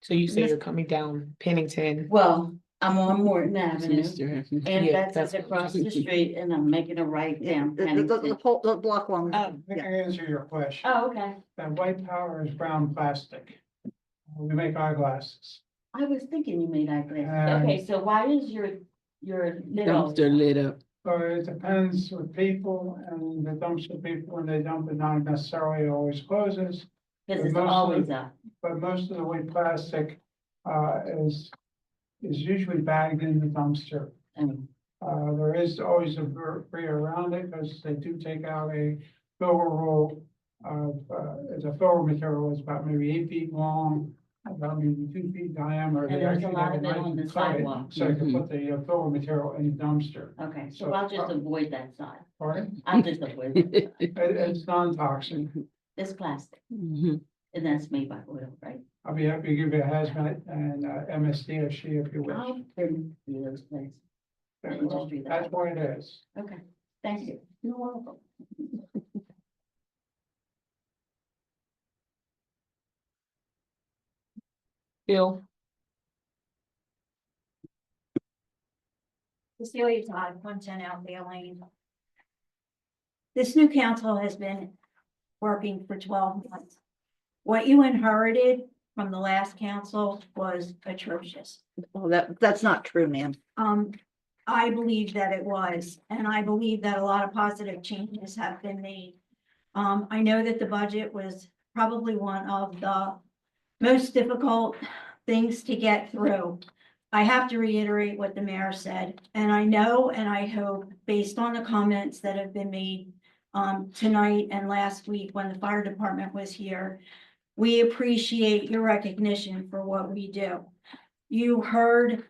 Speaker 4: So you say you're coming down Pennington?
Speaker 11: Well, I'm on Morton Avenue, and
Speaker 4: Yeah,
Speaker 11: that's across the street, and I'm making a right down
Speaker 12: The
Speaker 11: Pennington.
Speaker 12: block one.
Speaker 9: I can answer your question.
Speaker 11: Oh, okay.
Speaker 13: That white powder is brown plastic. We make eyeglasses.
Speaker 11: I was thinking you made eyeglasses.
Speaker 13: Um,
Speaker 11: Okay, so why is your lid open?
Speaker 18: Dumpster lit up.
Speaker 13: So it depends with people, and the dumpster people, when they dump it, not necessarily always closes.
Speaker 11: Cause
Speaker 13: But
Speaker 11: it's
Speaker 13: most of
Speaker 11: always
Speaker 13: the-
Speaker 11: up.
Speaker 13: But most of the white plastic, is usually bagged in the dumpster.
Speaker 11: And
Speaker 13: There is always a debris around it, because they do take out a filler roll of, the filler material is about maybe 8 feet long, about maybe 2 feet diameter.
Speaker 11: And
Speaker 13: They
Speaker 11: there's a
Speaker 13: actually
Speaker 11: lot
Speaker 13: have
Speaker 11: of it
Speaker 13: knife
Speaker 11: on the
Speaker 13: and cut it,
Speaker 11: sidewalk.
Speaker 13: So you can put the filler material in the dumpster.
Speaker 11: Okay, so
Speaker 13: So,
Speaker 11: I'll just avoid that side.
Speaker 13: Pardon?
Speaker 11: I'll just avoid it.
Speaker 13: It's non-toxic.
Speaker 11: It's plastic,
Speaker 18: Mhm.
Speaker 11: and that's made by oil, right?
Speaker 13: I'll be happy to give you a hazmat and MSDSG if you wish.
Speaker 11: I'll bring you those things.
Speaker 13: That's what it is.
Speaker 11: Okay, thank you. You're welcome.
Speaker 4: Bill.
Speaker 8: Cecilia Todd, 110 Althea Lane. This new council has been working for 12 months. What you inherited from the last council was atrocious.
Speaker 12: Well, that's not true, ma'am.
Speaker 8: I believe that it was, and I believe that a lot of positive changes have been made. I know that the budget was probably one of the most difficult things to get through. I have to reiterate what the mayor said, and I know and I hope, based on the comments that have been made tonight and last week when the fire department was here, we appreciate your recognition for what we do. You heard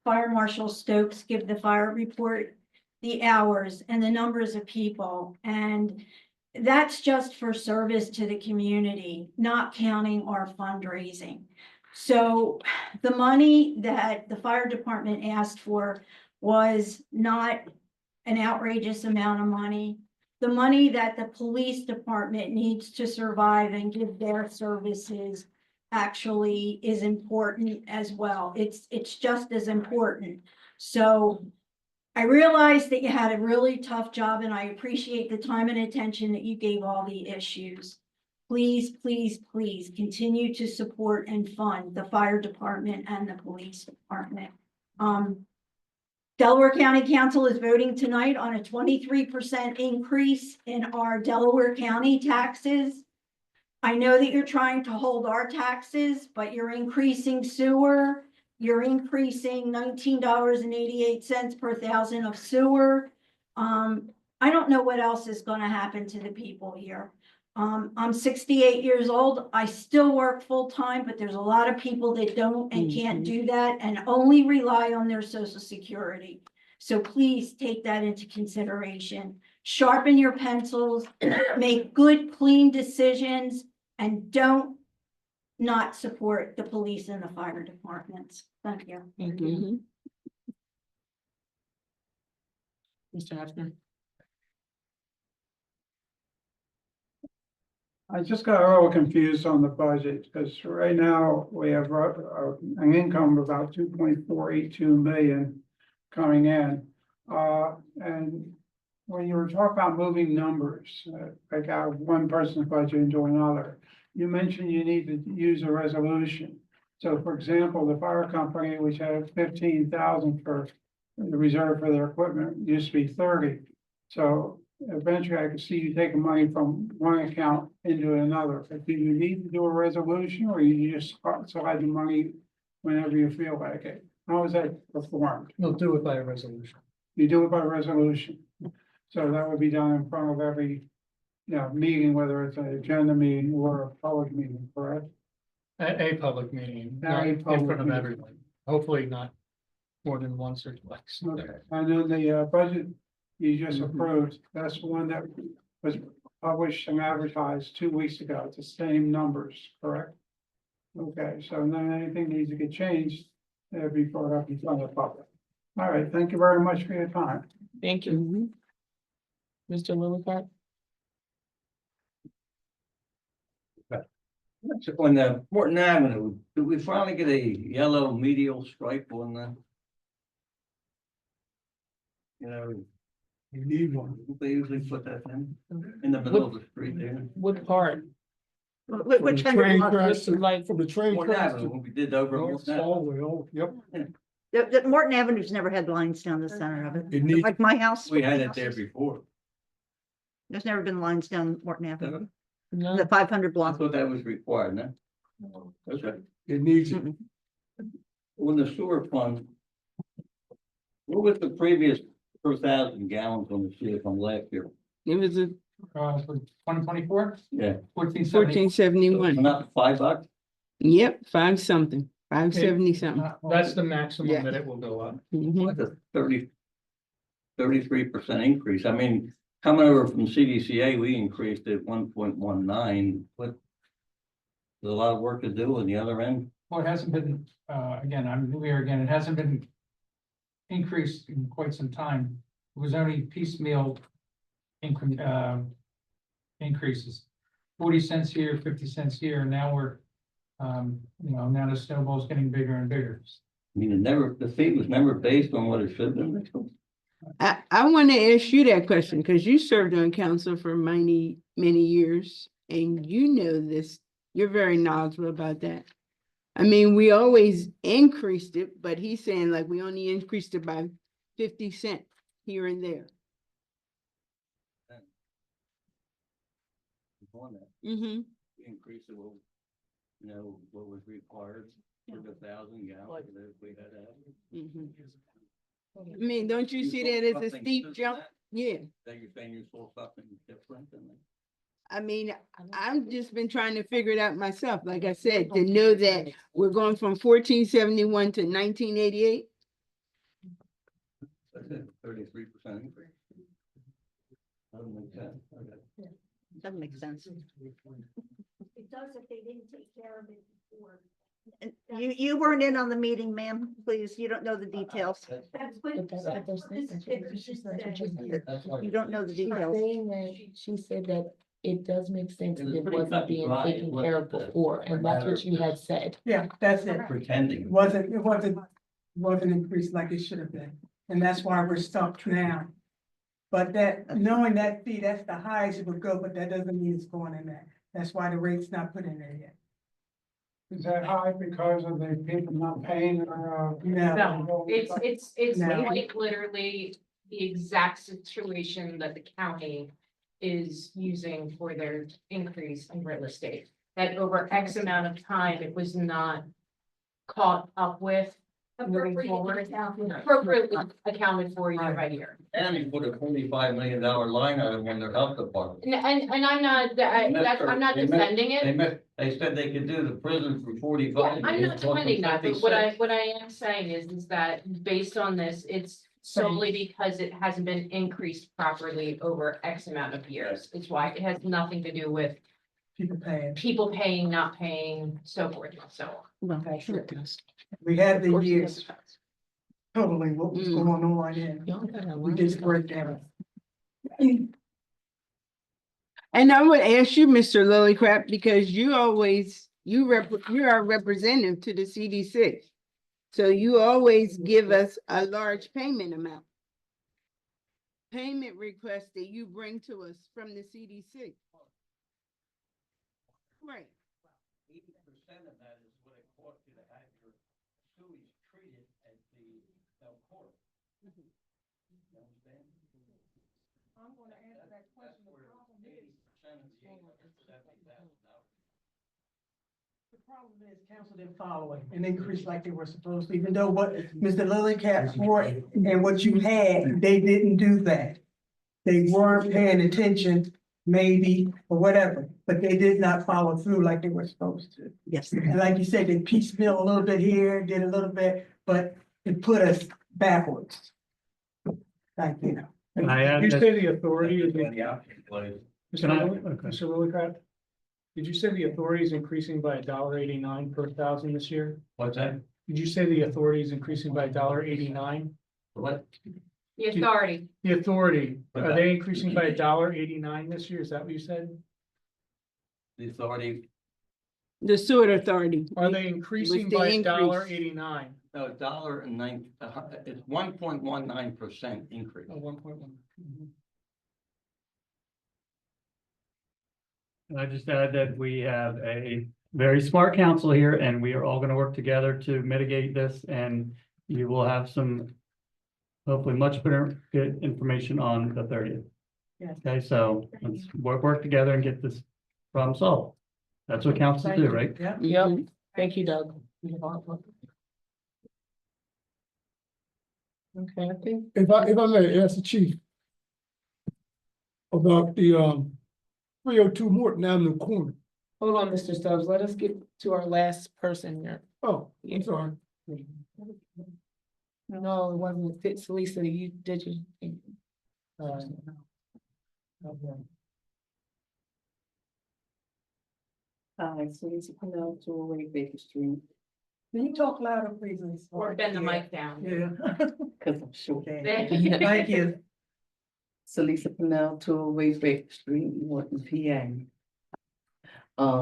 Speaker 8: Fire Marshal Stokes give the fire report, the hours and the numbers of people, and that's just for service to the community, not counting our fundraising. So the money that the fire department asked for was not an outrageous amount of money. The money that the police department needs to survive and give their services actually is important as well. It's just as important. So I realized that you had a really tough job and I appreciate the time and attention that you gave all the issues. Please, please, please continue to support and fund the fire department and the police department. Delaware County Council is voting tonight on a 23% increase in our Delaware County taxes. I know that you're trying to hold our taxes, but you're increasing sewer. You're increasing $19.88 per thousand of sewer. I don't know what else is gonna happen to the people here. I'm 68 years old. I still work full-time, but there's a lot of people that don't and can't do that and only rely on their Social Security. So please take that into consideration. Sharpen your pencils, make good, clean decisions, and don't not support the police and the fire departments. Thank you.
Speaker 4: Thank you. Mr. Hefner?
Speaker 13: I just got a little confused on the budget, because right now we have an income of about 2.482 million coming in. And when you were talking about moving numbers, like out of one person's budget into another, you mentioned you need to use a resolution. So for example, the fire company, which had 15,000 for the reserve for their equipment, used to be 30. So eventually I could see you taking money from one account into another. But do you need to do a resolution, or you just slide the money whenever you feel like it? How is that performed?
Speaker 6: We'll do it by a resolution.
Speaker 13: You do it by resolution. So that would be done in front of every, meeting, whether it's an agenda meeting or a public meeting, correct?
Speaker 6: A public meeting, not
Speaker 13: A
Speaker 6: in
Speaker 13: public
Speaker 6: front of
Speaker 13: meeting.
Speaker 6: everyone. Hopefully not more than once or twice.
Speaker 13: Okay, and then the budget you just approved, that's the one that was published and advertised 2 weeks ago. It's the same numbers, correct? Okay, so then anything needs to get changed, it'll be brought up in front of the public. All right, thank you very much for your time.
Speaker 4: Thank you. Mr. Lillicott?
Speaker 14: On the Morton Avenue, did we finally get a yellow medial stripe on the?
Speaker 1: You need one.
Speaker 14: They usually put that in the middle of the street there.
Speaker 4: What part?
Speaker 12: Which
Speaker 1: From
Speaker 12: kind
Speaker 1: the train
Speaker 12: of,
Speaker 1: crash to-
Speaker 4: Like,
Speaker 1: From the train
Speaker 14: Morton
Speaker 1: crash
Speaker 14: Avenue,
Speaker 1: to
Speaker 14: when we did over.
Speaker 1: North
Speaker 14: Morton Avenue.
Speaker 1: Hallway, oh, yep,
Speaker 12: the Morton Avenue's never had lines down the center of it.
Speaker 1: it needs,
Speaker 12: Like my house.
Speaker 14: We had it there before.
Speaker 12: There's never been lines down Morton Avenue,
Speaker 4: no,
Speaker 12: the 500
Speaker 14: I
Speaker 12: block.
Speaker 14: thought that was required, no? Okay.
Speaker 1: it needs,
Speaker 12: Mm-mm.
Speaker 14: On the sewer fund. What was the previous per thousand gallons on the sewer from last year?
Speaker 18: It was a
Speaker 5: For 2024,
Speaker 14: Yeah,
Speaker 5: 1470.
Speaker 18: $14.71.
Speaker 14: not $5.
Speaker 18: Yep, 5 something, 570 something.
Speaker 6: That's the maximum
Speaker 18: Yeah.
Speaker 6: that it will go up.
Speaker 18: Mhm.
Speaker 14: That's a 33% increase. I mean, coming over from CDCA, we increased it 1.19, but there's a lot of work to do on the other end.
Speaker 5: Well, it hasn't been, again, I'm new here again, it hasn't been increased in quite some time. It was only piecemeal increases. 40 cents here, 50 cents here, now we're, now the snowball's getting bigger and bigger.
Speaker 14: I mean, the fee was never based on what it should have been.
Speaker 18: I want to ask you that question because you served on council for many, many years and you know this, you're very knowledgeable about that. I mean, we always increased it, but he's saying like we only increased it by 50 cents here and there. Mm-hmm.
Speaker 14: We increased it, what was required for the 1,000 gallons that we had to have.
Speaker 18: Mm-hmm. I mean, don't you see that as a
Speaker 14: Something
Speaker 18: steep
Speaker 14: different
Speaker 18: jump? Yeah.
Speaker 14: That you're saying you saw something different than that?
Speaker 18: I mean, I've just been trying to figure it out myself, like I said, to know that we're going from 1471 to 1988.
Speaker 14: That's it, 33% increase. Doesn't make sense. Okay.
Speaker 12: Doesn't make sense.
Speaker 8: It does if they didn't take care of it before.
Speaker 12: You weren't in on the meeting, ma'am, please, you don't know the details.
Speaker 8: That's what.
Speaker 12: You don't know the
Speaker 4: She's
Speaker 12: details.
Speaker 4: saying that, she said that it does make sense
Speaker 14: It
Speaker 4: if
Speaker 14: was
Speaker 4: it
Speaker 14: pretty
Speaker 4: wasn't
Speaker 14: cut and
Speaker 4: being
Speaker 14: dry. It
Speaker 4: taken
Speaker 14: wasn't
Speaker 4: care of
Speaker 14: a
Speaker 4: before, and that's
Speaker 14: matter
Speaker 4: what you had said.
Speaker 9: Yeah, that's it.
Speaker 14: Pretending.
Speaker 9: Wasn't increased like it should have been. And that's why we're stuck now. But that, knowing that fee, that's the highest it would go, but that doesn't mean it's going in there. That's why the rate's not put in there yet.
Speaker 13: Is that high because of the people not paying or?
Speaker 19: No, it's
Speaker 9: No.
Speaker 19: quite literally the exact situation that the county is using for their increase in real estate. That over X amount of time, it was not caught up with moving forward, appropriately accounted for year by year.
Speaker 14: And he put a $45 million line item in their health department.
Speaker 19: And I'm not, I'm not defending it.
Speaker 14: They said they could do the prison for
Speaker 19: Yeah,
Speaker 14: 45.
Speaker 19: I'm not defending that, but what I am saying is that based on this, it's solely because it hasn't been increased properly over X amount of years. It's why it has nothing to do with people paying, not paying, so forth and so on.
Speaker 12: Well, sure it does.
Speaker 9: We had the years. Totally what was going on and we just break down.
Speaker 18: And I would ask you, Mr. Lillycrap, because you always, you're our representative to the CDC. So you always give us a large payment amount. Payment request that you bring to us from the CDC. Right.
Speaker 14: 80% of that is what it costs you to have your sewage treated at the court. You understand?
Speaker 9: I'm gonna answer that question. The problem is council didn't follow it and increase like they were supposed to, even though what Mr. Lillycap brought and what you had, they didn't do that. They weren't paying attention, maybe, or whatever, but they did not follow through like they were supposed to.
Speaker 12: Yes.
Speaker 9: And like you said, they piecemeal a little bit here, did a little bit, but it put us backwards. Like, you know.
Speaker 3: Can I add
Speaker 6: Did you
Speaker 3: that-
Speaker 6: say the authority is?
Speaker 14: When the applicant plays.
Speaker 6: Mr. Lillycraft? Did you say the authority is increasing by $1.89 per thousand this year?
Speaker 14: What's that?
Speaker 6: Did you say the authority is increasing by $1.89?
Speaker 14: What?
Speaker 19: The authority,
Speaker 6: The authority,
Speaker 14: But
Speaker 6: are
Speaker 14: that-
Speaker 6: they increasing by $1.89 this year? Is that what you said?
Speaker 14: The authority,
Speaker 18: The sewer authority.
Speaker 6: Are they increasing
Speaker 18: the
Speaker 6: by
Speaker 18: increase.
Speaker 6: $1.89?
Speaker 14: no, $1.09, it's 1.19% increase.
Speaker 6: Oh, 1.1.
Speaker 3: And I just add that we have a very smart council here and we are all gonna work together to mitigate this and you will have some hopefully much better good information on the 30th.
Speaker 9: Yes.
Speaker 3: Okay, so let's work together and get this problem solved. That's what councils do, right?
Speaker 9: Yeah.
Speaker 4: Yep, thank you, Doug. Okay, I think.
Speaker 1: If I may ask the chief about the 302 Morton Avenue corner.
Speaker 4: Hold on, Mr. Stubbs, let us get to our last person here.
Speaker 1: Oh, I'm sorry.
Speaker 4: No, it wasn't Fitz, Lisa, you did you?
Speaker 9: Okay.
Speaker 11: Hi, so it's Canal 208 Baker Street,
Speaker 9: Can you talk louder, please? Miss?
Speaker 19: or bend the mic down.
Speaker 9: Yeah.
Speaker 11: because I'm short.
Speaker 9: Thank you.
Speaker 11: So Lisa Pennell, 208 Baker Street, Morton, PA.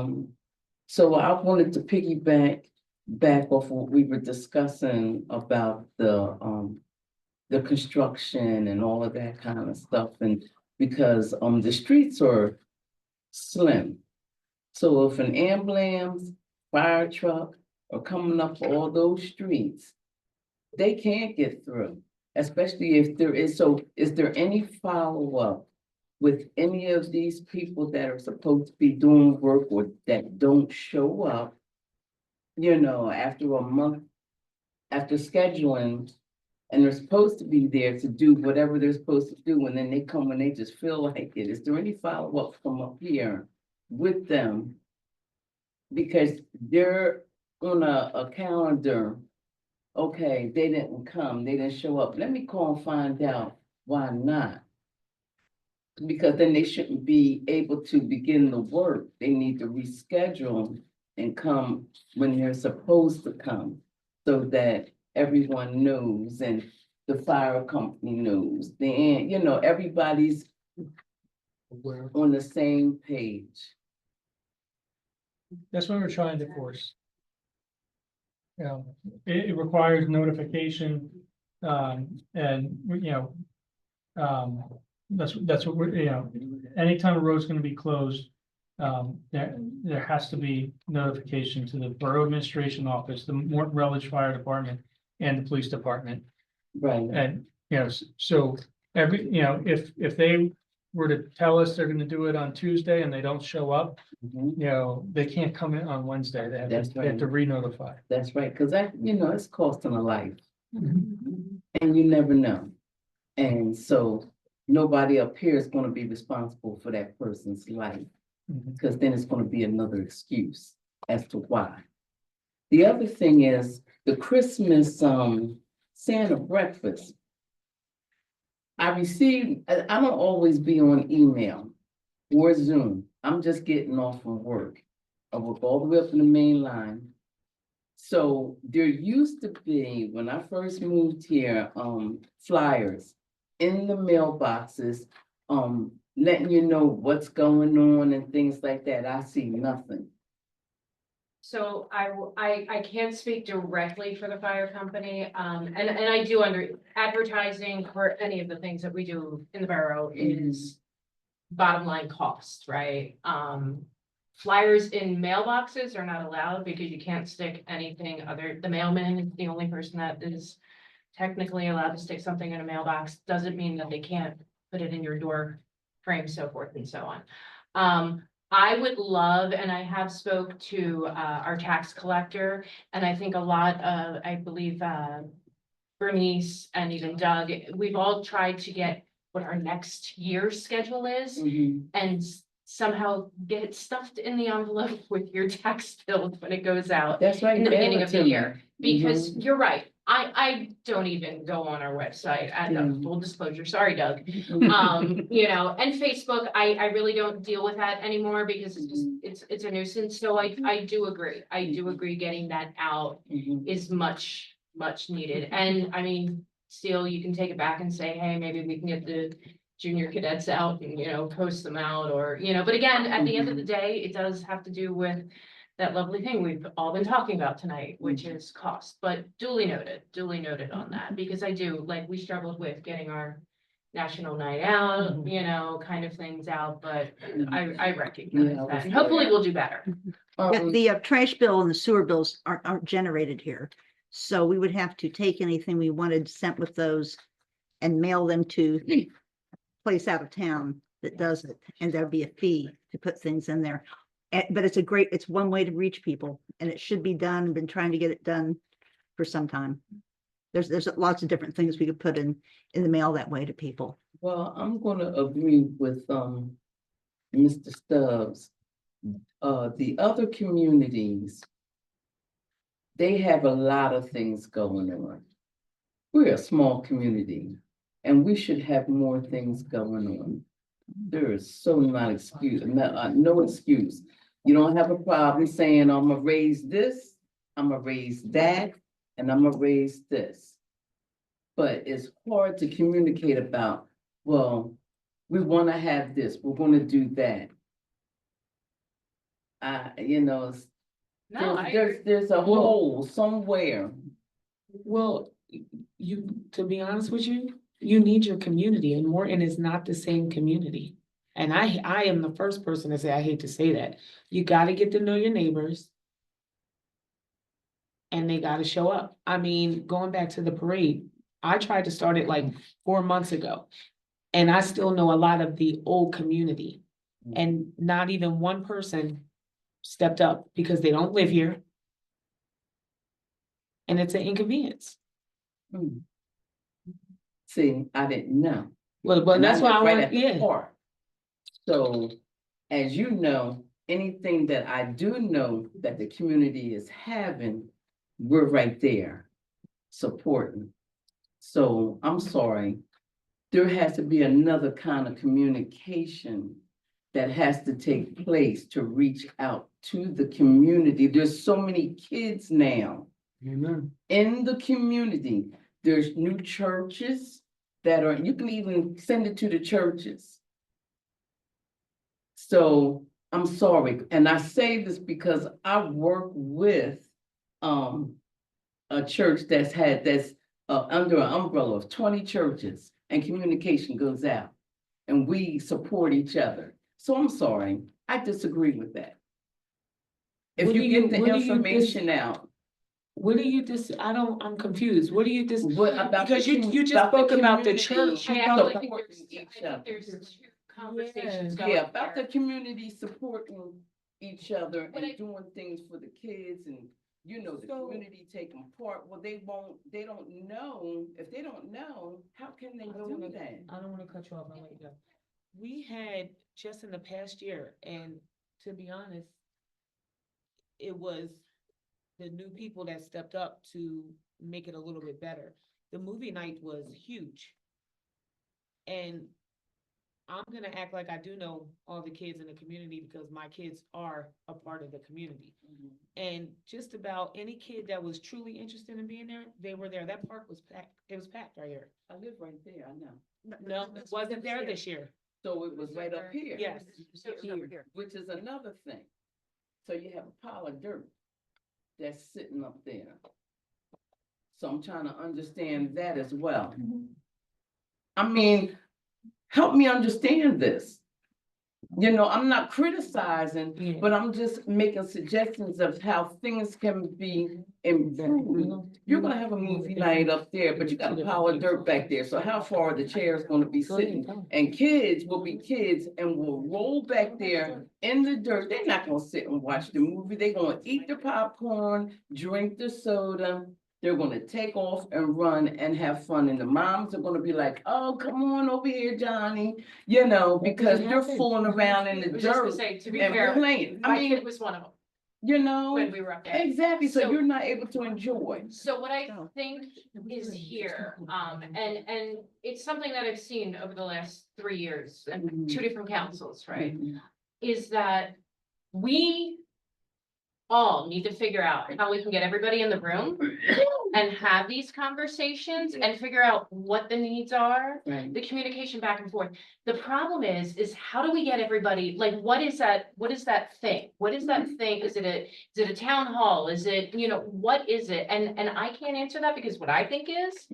Speaker 11: So I wanted to piggyback off what we were discussing about the construction and all of that kind of stuff, and because the streets are slim. So if an ambulance, fire truck are coming up all those streets, they can't get through, especially if there is. So is there any follow-up with any of these people that are supposed to be doing work or that don't show up, you know, after a month, after scheduling, and they're supposed to be there to do whatever they're supposed to do, and then they come when they just feel like it? Is there any follow-up from up here with them? Because they're on a calendar, okay, they didn't come, they didn't show up. Let me call and find out why not. Because then they shouldn't be able to begin the work. They need to reschedule and come when they're supposed to come, so that everyone knows and the fire company knows, then, you know, everybody's on the same page.
Speaker 6: That's what we're trying to force. You know, it requires notification, and, you know, that's what we're, you know, anytime a road's gonna be closed, there has to be notification to the Borough Administration Office, the Morton Rutledge Fire Department, and the Police Department.
Speaker 11: Right.
Speaker 6: And, you know, so every, you know, if they were to tell us they're gonna do it on Tuesday and they don't show up, you know, they can't come in on Wednesday. They have
Speaker 11: That's
Speaker 6: to, they have to re-notify.
Speaker 11: That's right, because that, you know, it's costing a life. And you never know. And so nobody up here is gonna be responsible for that person's life. Because then it's gonna be another excuse as to why. The other thing is the Christmas Santa breakfast. I don't always be on email or Zoom. I'm just getting off from work. I work all the way up in the main line. So there used to be, when I first moved here, flyers in the mailboxes, letting you know what's going on and things like that. I see nothing.
Speaker 19: So I can't speak directly for the fire company, and I do advertising for any of the things that we do in the borough is bottom line cost, right? Flyers in mailboxes are not allowed because you can't stick anything the mailman is the only person that is technically allowed to stick something in a mailbox. Doesn't mean that they can't put it in your door frame, so forth and so on. I would love, and I have spoke to our tax collector, and I think a lot of, I believe, Bernice and even Doug, we've all tried to get what our next year's schedule is and somehow get it stuffed in the envelope with your tax bills when it goes out.
Speaker 11: That's right.
Speaker 19: In the
Speaker 11: mail
Speaker 19: beginning
Speaker 11: it
Speaker 19: of
Speaker 11: to
Speaker 19: the
Speaker 11: me.
Speaker 19: year, because you're right. I don't even go on our website, full disclosure, sorry, Doug. You know, and Facebook, I really don't deal with that anymore because it's a nuisance. So I do agree. I do agree getting that out is much needed. And I mean, still, you can take it back and say, hey, maybe we can get the junior cadets out and, you know, post them out, or, you know, but again, at the end of the day, it does have to do with that lovely thing we've all been talking about tonight, which is cost, but duly noted on that, because I do, like, we struggled with getting our national night out, you know, kind of things out, but I recognize that, and hopefully we'll do better.
Speaker 12: The trash bill and the sewer bills aren't generated here. So we would have to take anything we wanted sent with those and mail them to a place out of town that does it. And there'd be a fee to put things in there. But it's one way to reach people, and it should be done. I've been trying to get it done for some time. There's lots of different things we could put in the mail that way to people.
Speaker 11: Well, I'm gonna agree with Mr. Stubbs. The other communities, they have a lot of things going on. We're a small community and we should have more things going on. There is so no excuse. You don't have a problem saying, I'm gonna raise this, I'm gonna raise that, and I'm gonna raise this. But it's hard to communicate about, well, we wanna have this, we're gonna do that. You know, there's a hole somewhere.
Speaker 4: Well, to be honest with you, you need your community, and Morton is not the same community. And I am the first person to say, I hate to say that. You gotta get to know your neighbors. And they gotta show up. I mean, going back to the parade, I tried to start it like 4 months ago. And I still know a lot of the old community. And not even one person stepped up because they don't live here. And it's an inconvenience.
Speaker 11: See, I didn't know.
Speaker 4: Well, that's why I want,
Speaker 11: yeah. So, as you know, anything that I do know that the community is having, we're right there supporting. So I'm sorry, there has to be another kind of communication that has to take place to reach out
Speaker 18: to the community. There's so many kids now
Speaker 1: Amen.
Speaker 18: in the community. There's new churches that are, you can even send it to the churches. So I'm sorry, and I say this because I work with a church that's under an umbrella of 20 churches, and communication goes out, and we support each other. So I'm sorry, I disagree with that. If
Speaker 4: What do
Speaker 18: you get the
Speaker 4: what do you
Speaker 18: information out.
Speaker 4: What do you I'm confused. What do you
Speaker 18: What about
Speaker 4: because
Speaker 18: the
Speaker 4: you just
Speaker 18: about the
Speaker 4: spoke about the
Speaker 18: community
Speaker 4: church.
Speaker 17: I
Speaker 4: You
Speaker 17: actually
Speaker 4: don't-
Speaker 17: think there's two conversations going
Speaker 18: Yeah, about the
Speaker 17: there.
Speaker 18: community supporting each other
Speaker 17: But
Speaker 18: and doing things for the kids and, you know, the community taking part. Well, they don't know. If they don't know, how can they do that?
Speaker 4: I don't wanna cut you off, I'll let you go. We had just in the past year, and to be honest, it was the new people that stepped up to make it a little bit better. The movie night was huge. And I'm gonna act like I do know all the kids in the community because my kids are a part of the community. And just about any kid that was truly interested in being there, they were there. That park was packed. It was packed right here.
Speaker 18: I live right there, I know.
Speaker 4: No, it wasn't there this year.
Speaker 18: So it was right up here.
Speaker 4: Yes.
Speaker 18: Which is another thing. So you have a pile of dirt that's sitting up there. So I'm trying to understand that as well. I mean, help me understand this. You know, I'm not criticizing, but I'm just making suggestions of how things can be improved. You're gonna have a movie night up there, but you got a pile of dirt back there, so how far are the chairs gonna be sitting? And kids will be kids and will roll back there in the dirt. They're not gonna sit and watch the movie. They're gonna eat the popcorn, drink the soda. They're gonna take off and run and have fun. And the moms are gonna be like, oh, come on over here, Johnny, you know, because they're fooling around in the
Speaker 17: I was just gonna
Speaker 18: dirt
Speaker 17: say, to be
Speaker 18: and
Speaker 17: fair,
Speaker 18: playing. I
Speaker 17: my
Speaker 18: mean,
Speaker 17: kid was one of them
Speaker 18: you know,
Speaker 17: when we were up there.
Speaker 18: exactly. So
Speaker 17: So-
Speaker 18: you're not able to enjoy.
Speaker 17: So what I think is here, and it's something that I've seen over the last 3 years and two different councils, right? Is that we all need to figure out how we can get everybody in the room and have these conversations and figure out what the needs are,
Speaker 18: Right.
Speaker 17: the communication back and forth. The problem is how do we get everybody, like, what is that thing? What is that thing? Is it a town hall? Is it, what is it? And I can't answer that because what I think is,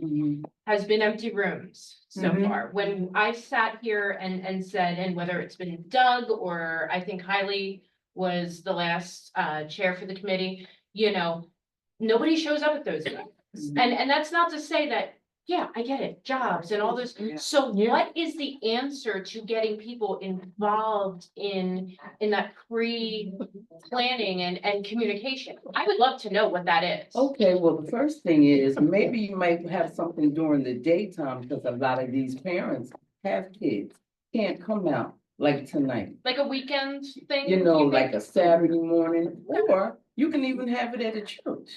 Speaker 17: has been empty rooms so far. When I've sat here and said, and whether it's been Doug or I think Hailey was the last chair for the committee, nobody shows up at those meetings. And that's not to say that, yeah, I get it, jobs and all this. So what is the answer to getting people involved in that pre-planning and communication? I would love to know what that is.
Speaker 18: Okay, well, the first thing is, maybe you might have something during the daytime, because a lot of these parents have kids, can't come out like tonight.
Speaker 17: Like a weekend thing?
Speaker 18: You know,
Speaker 17: think?
Speaker 18: like a Saturday morning, or you can even have it at a church.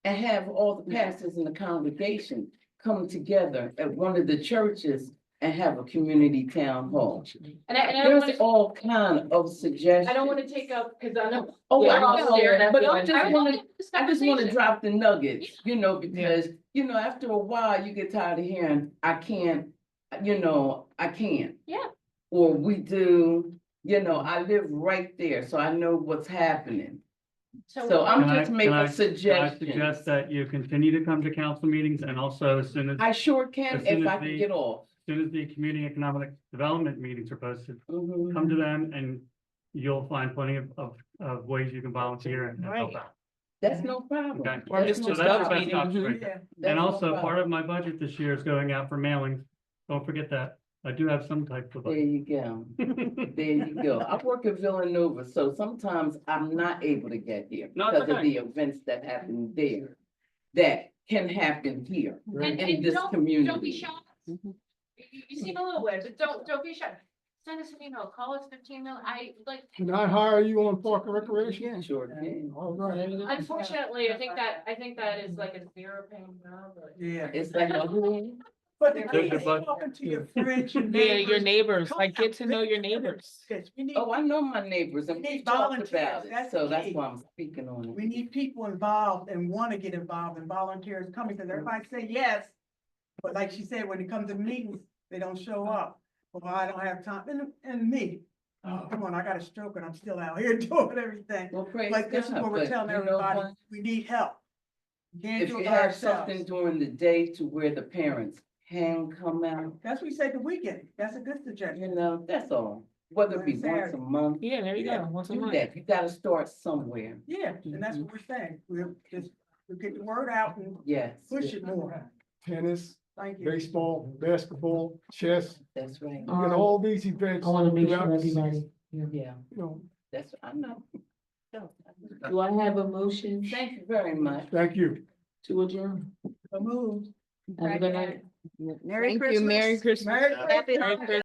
Speaker 18: And have all the pastors in the congregation come together at one of the churches and have a community town hall.
Speaker 17: And I don't
Speaker 18: There's
Speaker 17: wanna,
Speaker 18: all kind of suggestions.
Speaker 17: I don't wanna take up, cause I know.
Speaker 18: Oh,
Speaker 17: we're
Speaker 18: I
Speaker 17: all staring
Speaker 18: know,
Speaker 17: at
Speaker 18: but
Speaker 17: you
Speaker 18: I
Speaker 17: and
Speaker 18: just
Speaker 17: would
Speaker 18: wanna,
Speaker 17: love to have this
Speaker 18: I just wanna
Speaker 17: conversation.
Speaker 18: drop the nuggets, because, after a while, you get tired of hearing, I can't, I can't.
Speaker 17: Yeah.
Speaker 18: Or we do, I live right there, so I know what's happening. So I'm
Speaker 3: Can I-
Speaker 18: just
Speaker 3: can
Speaker 18: making
Speaker 3: I
Speaker 18: suggestions.
Speaker 3: suggest that you continue to come to council meetings and also as soon as.
Speaker 18: I sure can
Speaker 3: as soon
Speaker 18: if
Speaker 3: as
Speaker 18: I can
Speaker 3: the-
Speaker 18: get off.
Speaker 3: As soon as the community economic development meetings are posted,
Speaker 18: Mhm.
Speaker 3: come to them and you'll find plenty of ways you can volunteer and help out.
Speaker 18: That's no problem.
Speaker 3: Okay.
Speaker 4: Or
Speaker 18: That's
Speaker 4: Mr.
Speaker 18: no
Speaker 3: So that's the
Speaker 18: problem.
Speaker 3: best option right there.
Speaker 18: That's
Speaker 3: And
Speaker 18: no
Speaker 3: also,
Speaker 18: problem.
Speaker 3: part of my budget this year is going out for mailings. Don't forget that. I do have some type of.
Speaker 18: There you go. There you go. I work at Villanova, so sometimes I'm not able to get here
Speaker 3: No, it's
Speaker 18: because of
Speaker 3: okay.
Speaker 18: the events that happen there that can happen here
Speaker 17: And
Speaker 18: in this
Speaker 17: don't be
Speaker 18: community.
Speaker 17: shy. You seem a little weird, but don't be shy. Send us an email, call us 15 minutes.
Speaker 1: Can I hire you on Park and Recreation?
Speaker 18: Yeah, sure can.
Speaker 1: All right.
Speaker 17: Unfortunately, I think that is like a zero paying job.
Speaker 9: Yeah.
Speaker 18: It's like,
Speaker 9: But the
Speaker 3: Does
Speaker 9: key
Speaker 3: your
Speaker 9: is
Speaker 3: budget-
Speaker 9: talking to your friends, your
Speaker 15: Yeah, your
Speaker 9: neighbors.
Speaker 15: neighbors,
Speaker 9: Come
Speaker 15: like get
Speaker 9: out,
Speaker 15: to know your
Speaker 9: visit
Speaker 15: neighbors.
Speaker 9: this. We need,
Speaker 11: Oh, I know my neighbors and
Speaker 9: We
Speaker 11: we
Speaker 9: need
Speaker 11: talked
Speaker 9: volunteers,
Speaker 11: about it,
Speaker 9: that's
Speaker 11: so
Speaker 9: the
Speaker 11: that's
Speaker 9: key.
Speaker 11: why I'm speaking on
Speaker 9: we
Speaker 11: it.
Speaker 9: need people involved and want to get involved and volunteers coming, because everybody say yes. But like she said, when it comes to meetings, they don't show up. Well, I don't have time, and me. Oh, come on, I got a stroke and I'm still out here doing everything.
Speaker 11: Well, praise
Speaker 9: But this is
Speaker 11: God,
Speaker 9: what we're
Speaker 11: but
Speaker 9: telling
Speaker 11: you know
Speaker 9: everybody,
Speaker 11: what?
Speaker 9: we need help. We can't
Speaker 11: If
Speaker 9: do
Speaker 11: you
Speaker 9: it by
Speaker 11: have something
Speaker 9: ourselves.
Speaker 11: during the day to where the parents can come out,
Speaker 9: That's what we said the weekend. That's a good suggestion.
Speaker 11: you know, that's all. Whether it be once a
Speaker 9: Saturday.
Speaker 11: month,
Speaker 15: Yeah, there you
Speaker 9: Yeah,
Speaker 15: go. Once a
Speaker 11: do
Speaker 15: month.
Speaker 11: that, you gotta start somewhere.
Speaker 9: Yeah, and that's what we're saying. We'll get the word out and
Speaker 11: Yes,
Speaker 9: push it more.
Speaker 1: Tennis,
Speaker 9: Thank you.
Speaker 1: baseball, basketball, chess,
Speaker 11: that's right.
Speaker 1: you get all these events.
Speaker 4: I wanna make sure
Speaker 1: throughout the season,
Speaker 4: everybody,
Speaker 11: Yeah,
Speaker 1: You know,
Speaker 11: that's, I know. No,
Speaker 4: do I have a motion
Speaker 11: Thank you very much.
Speaker 1: thank you.
Speaker 4: to adjourn?
Speaker 9: So moved.
Speaker 4: Have a good night.
Speaker 12: Merry
Speaker 18: Thank you, Merry
Speaker 12: Christmas.
Speaker 18: Christmas.
Speaker 9: Merry
Speaker 12: Happy
Speaker 9: Christmas.
Speaker 12: holidays.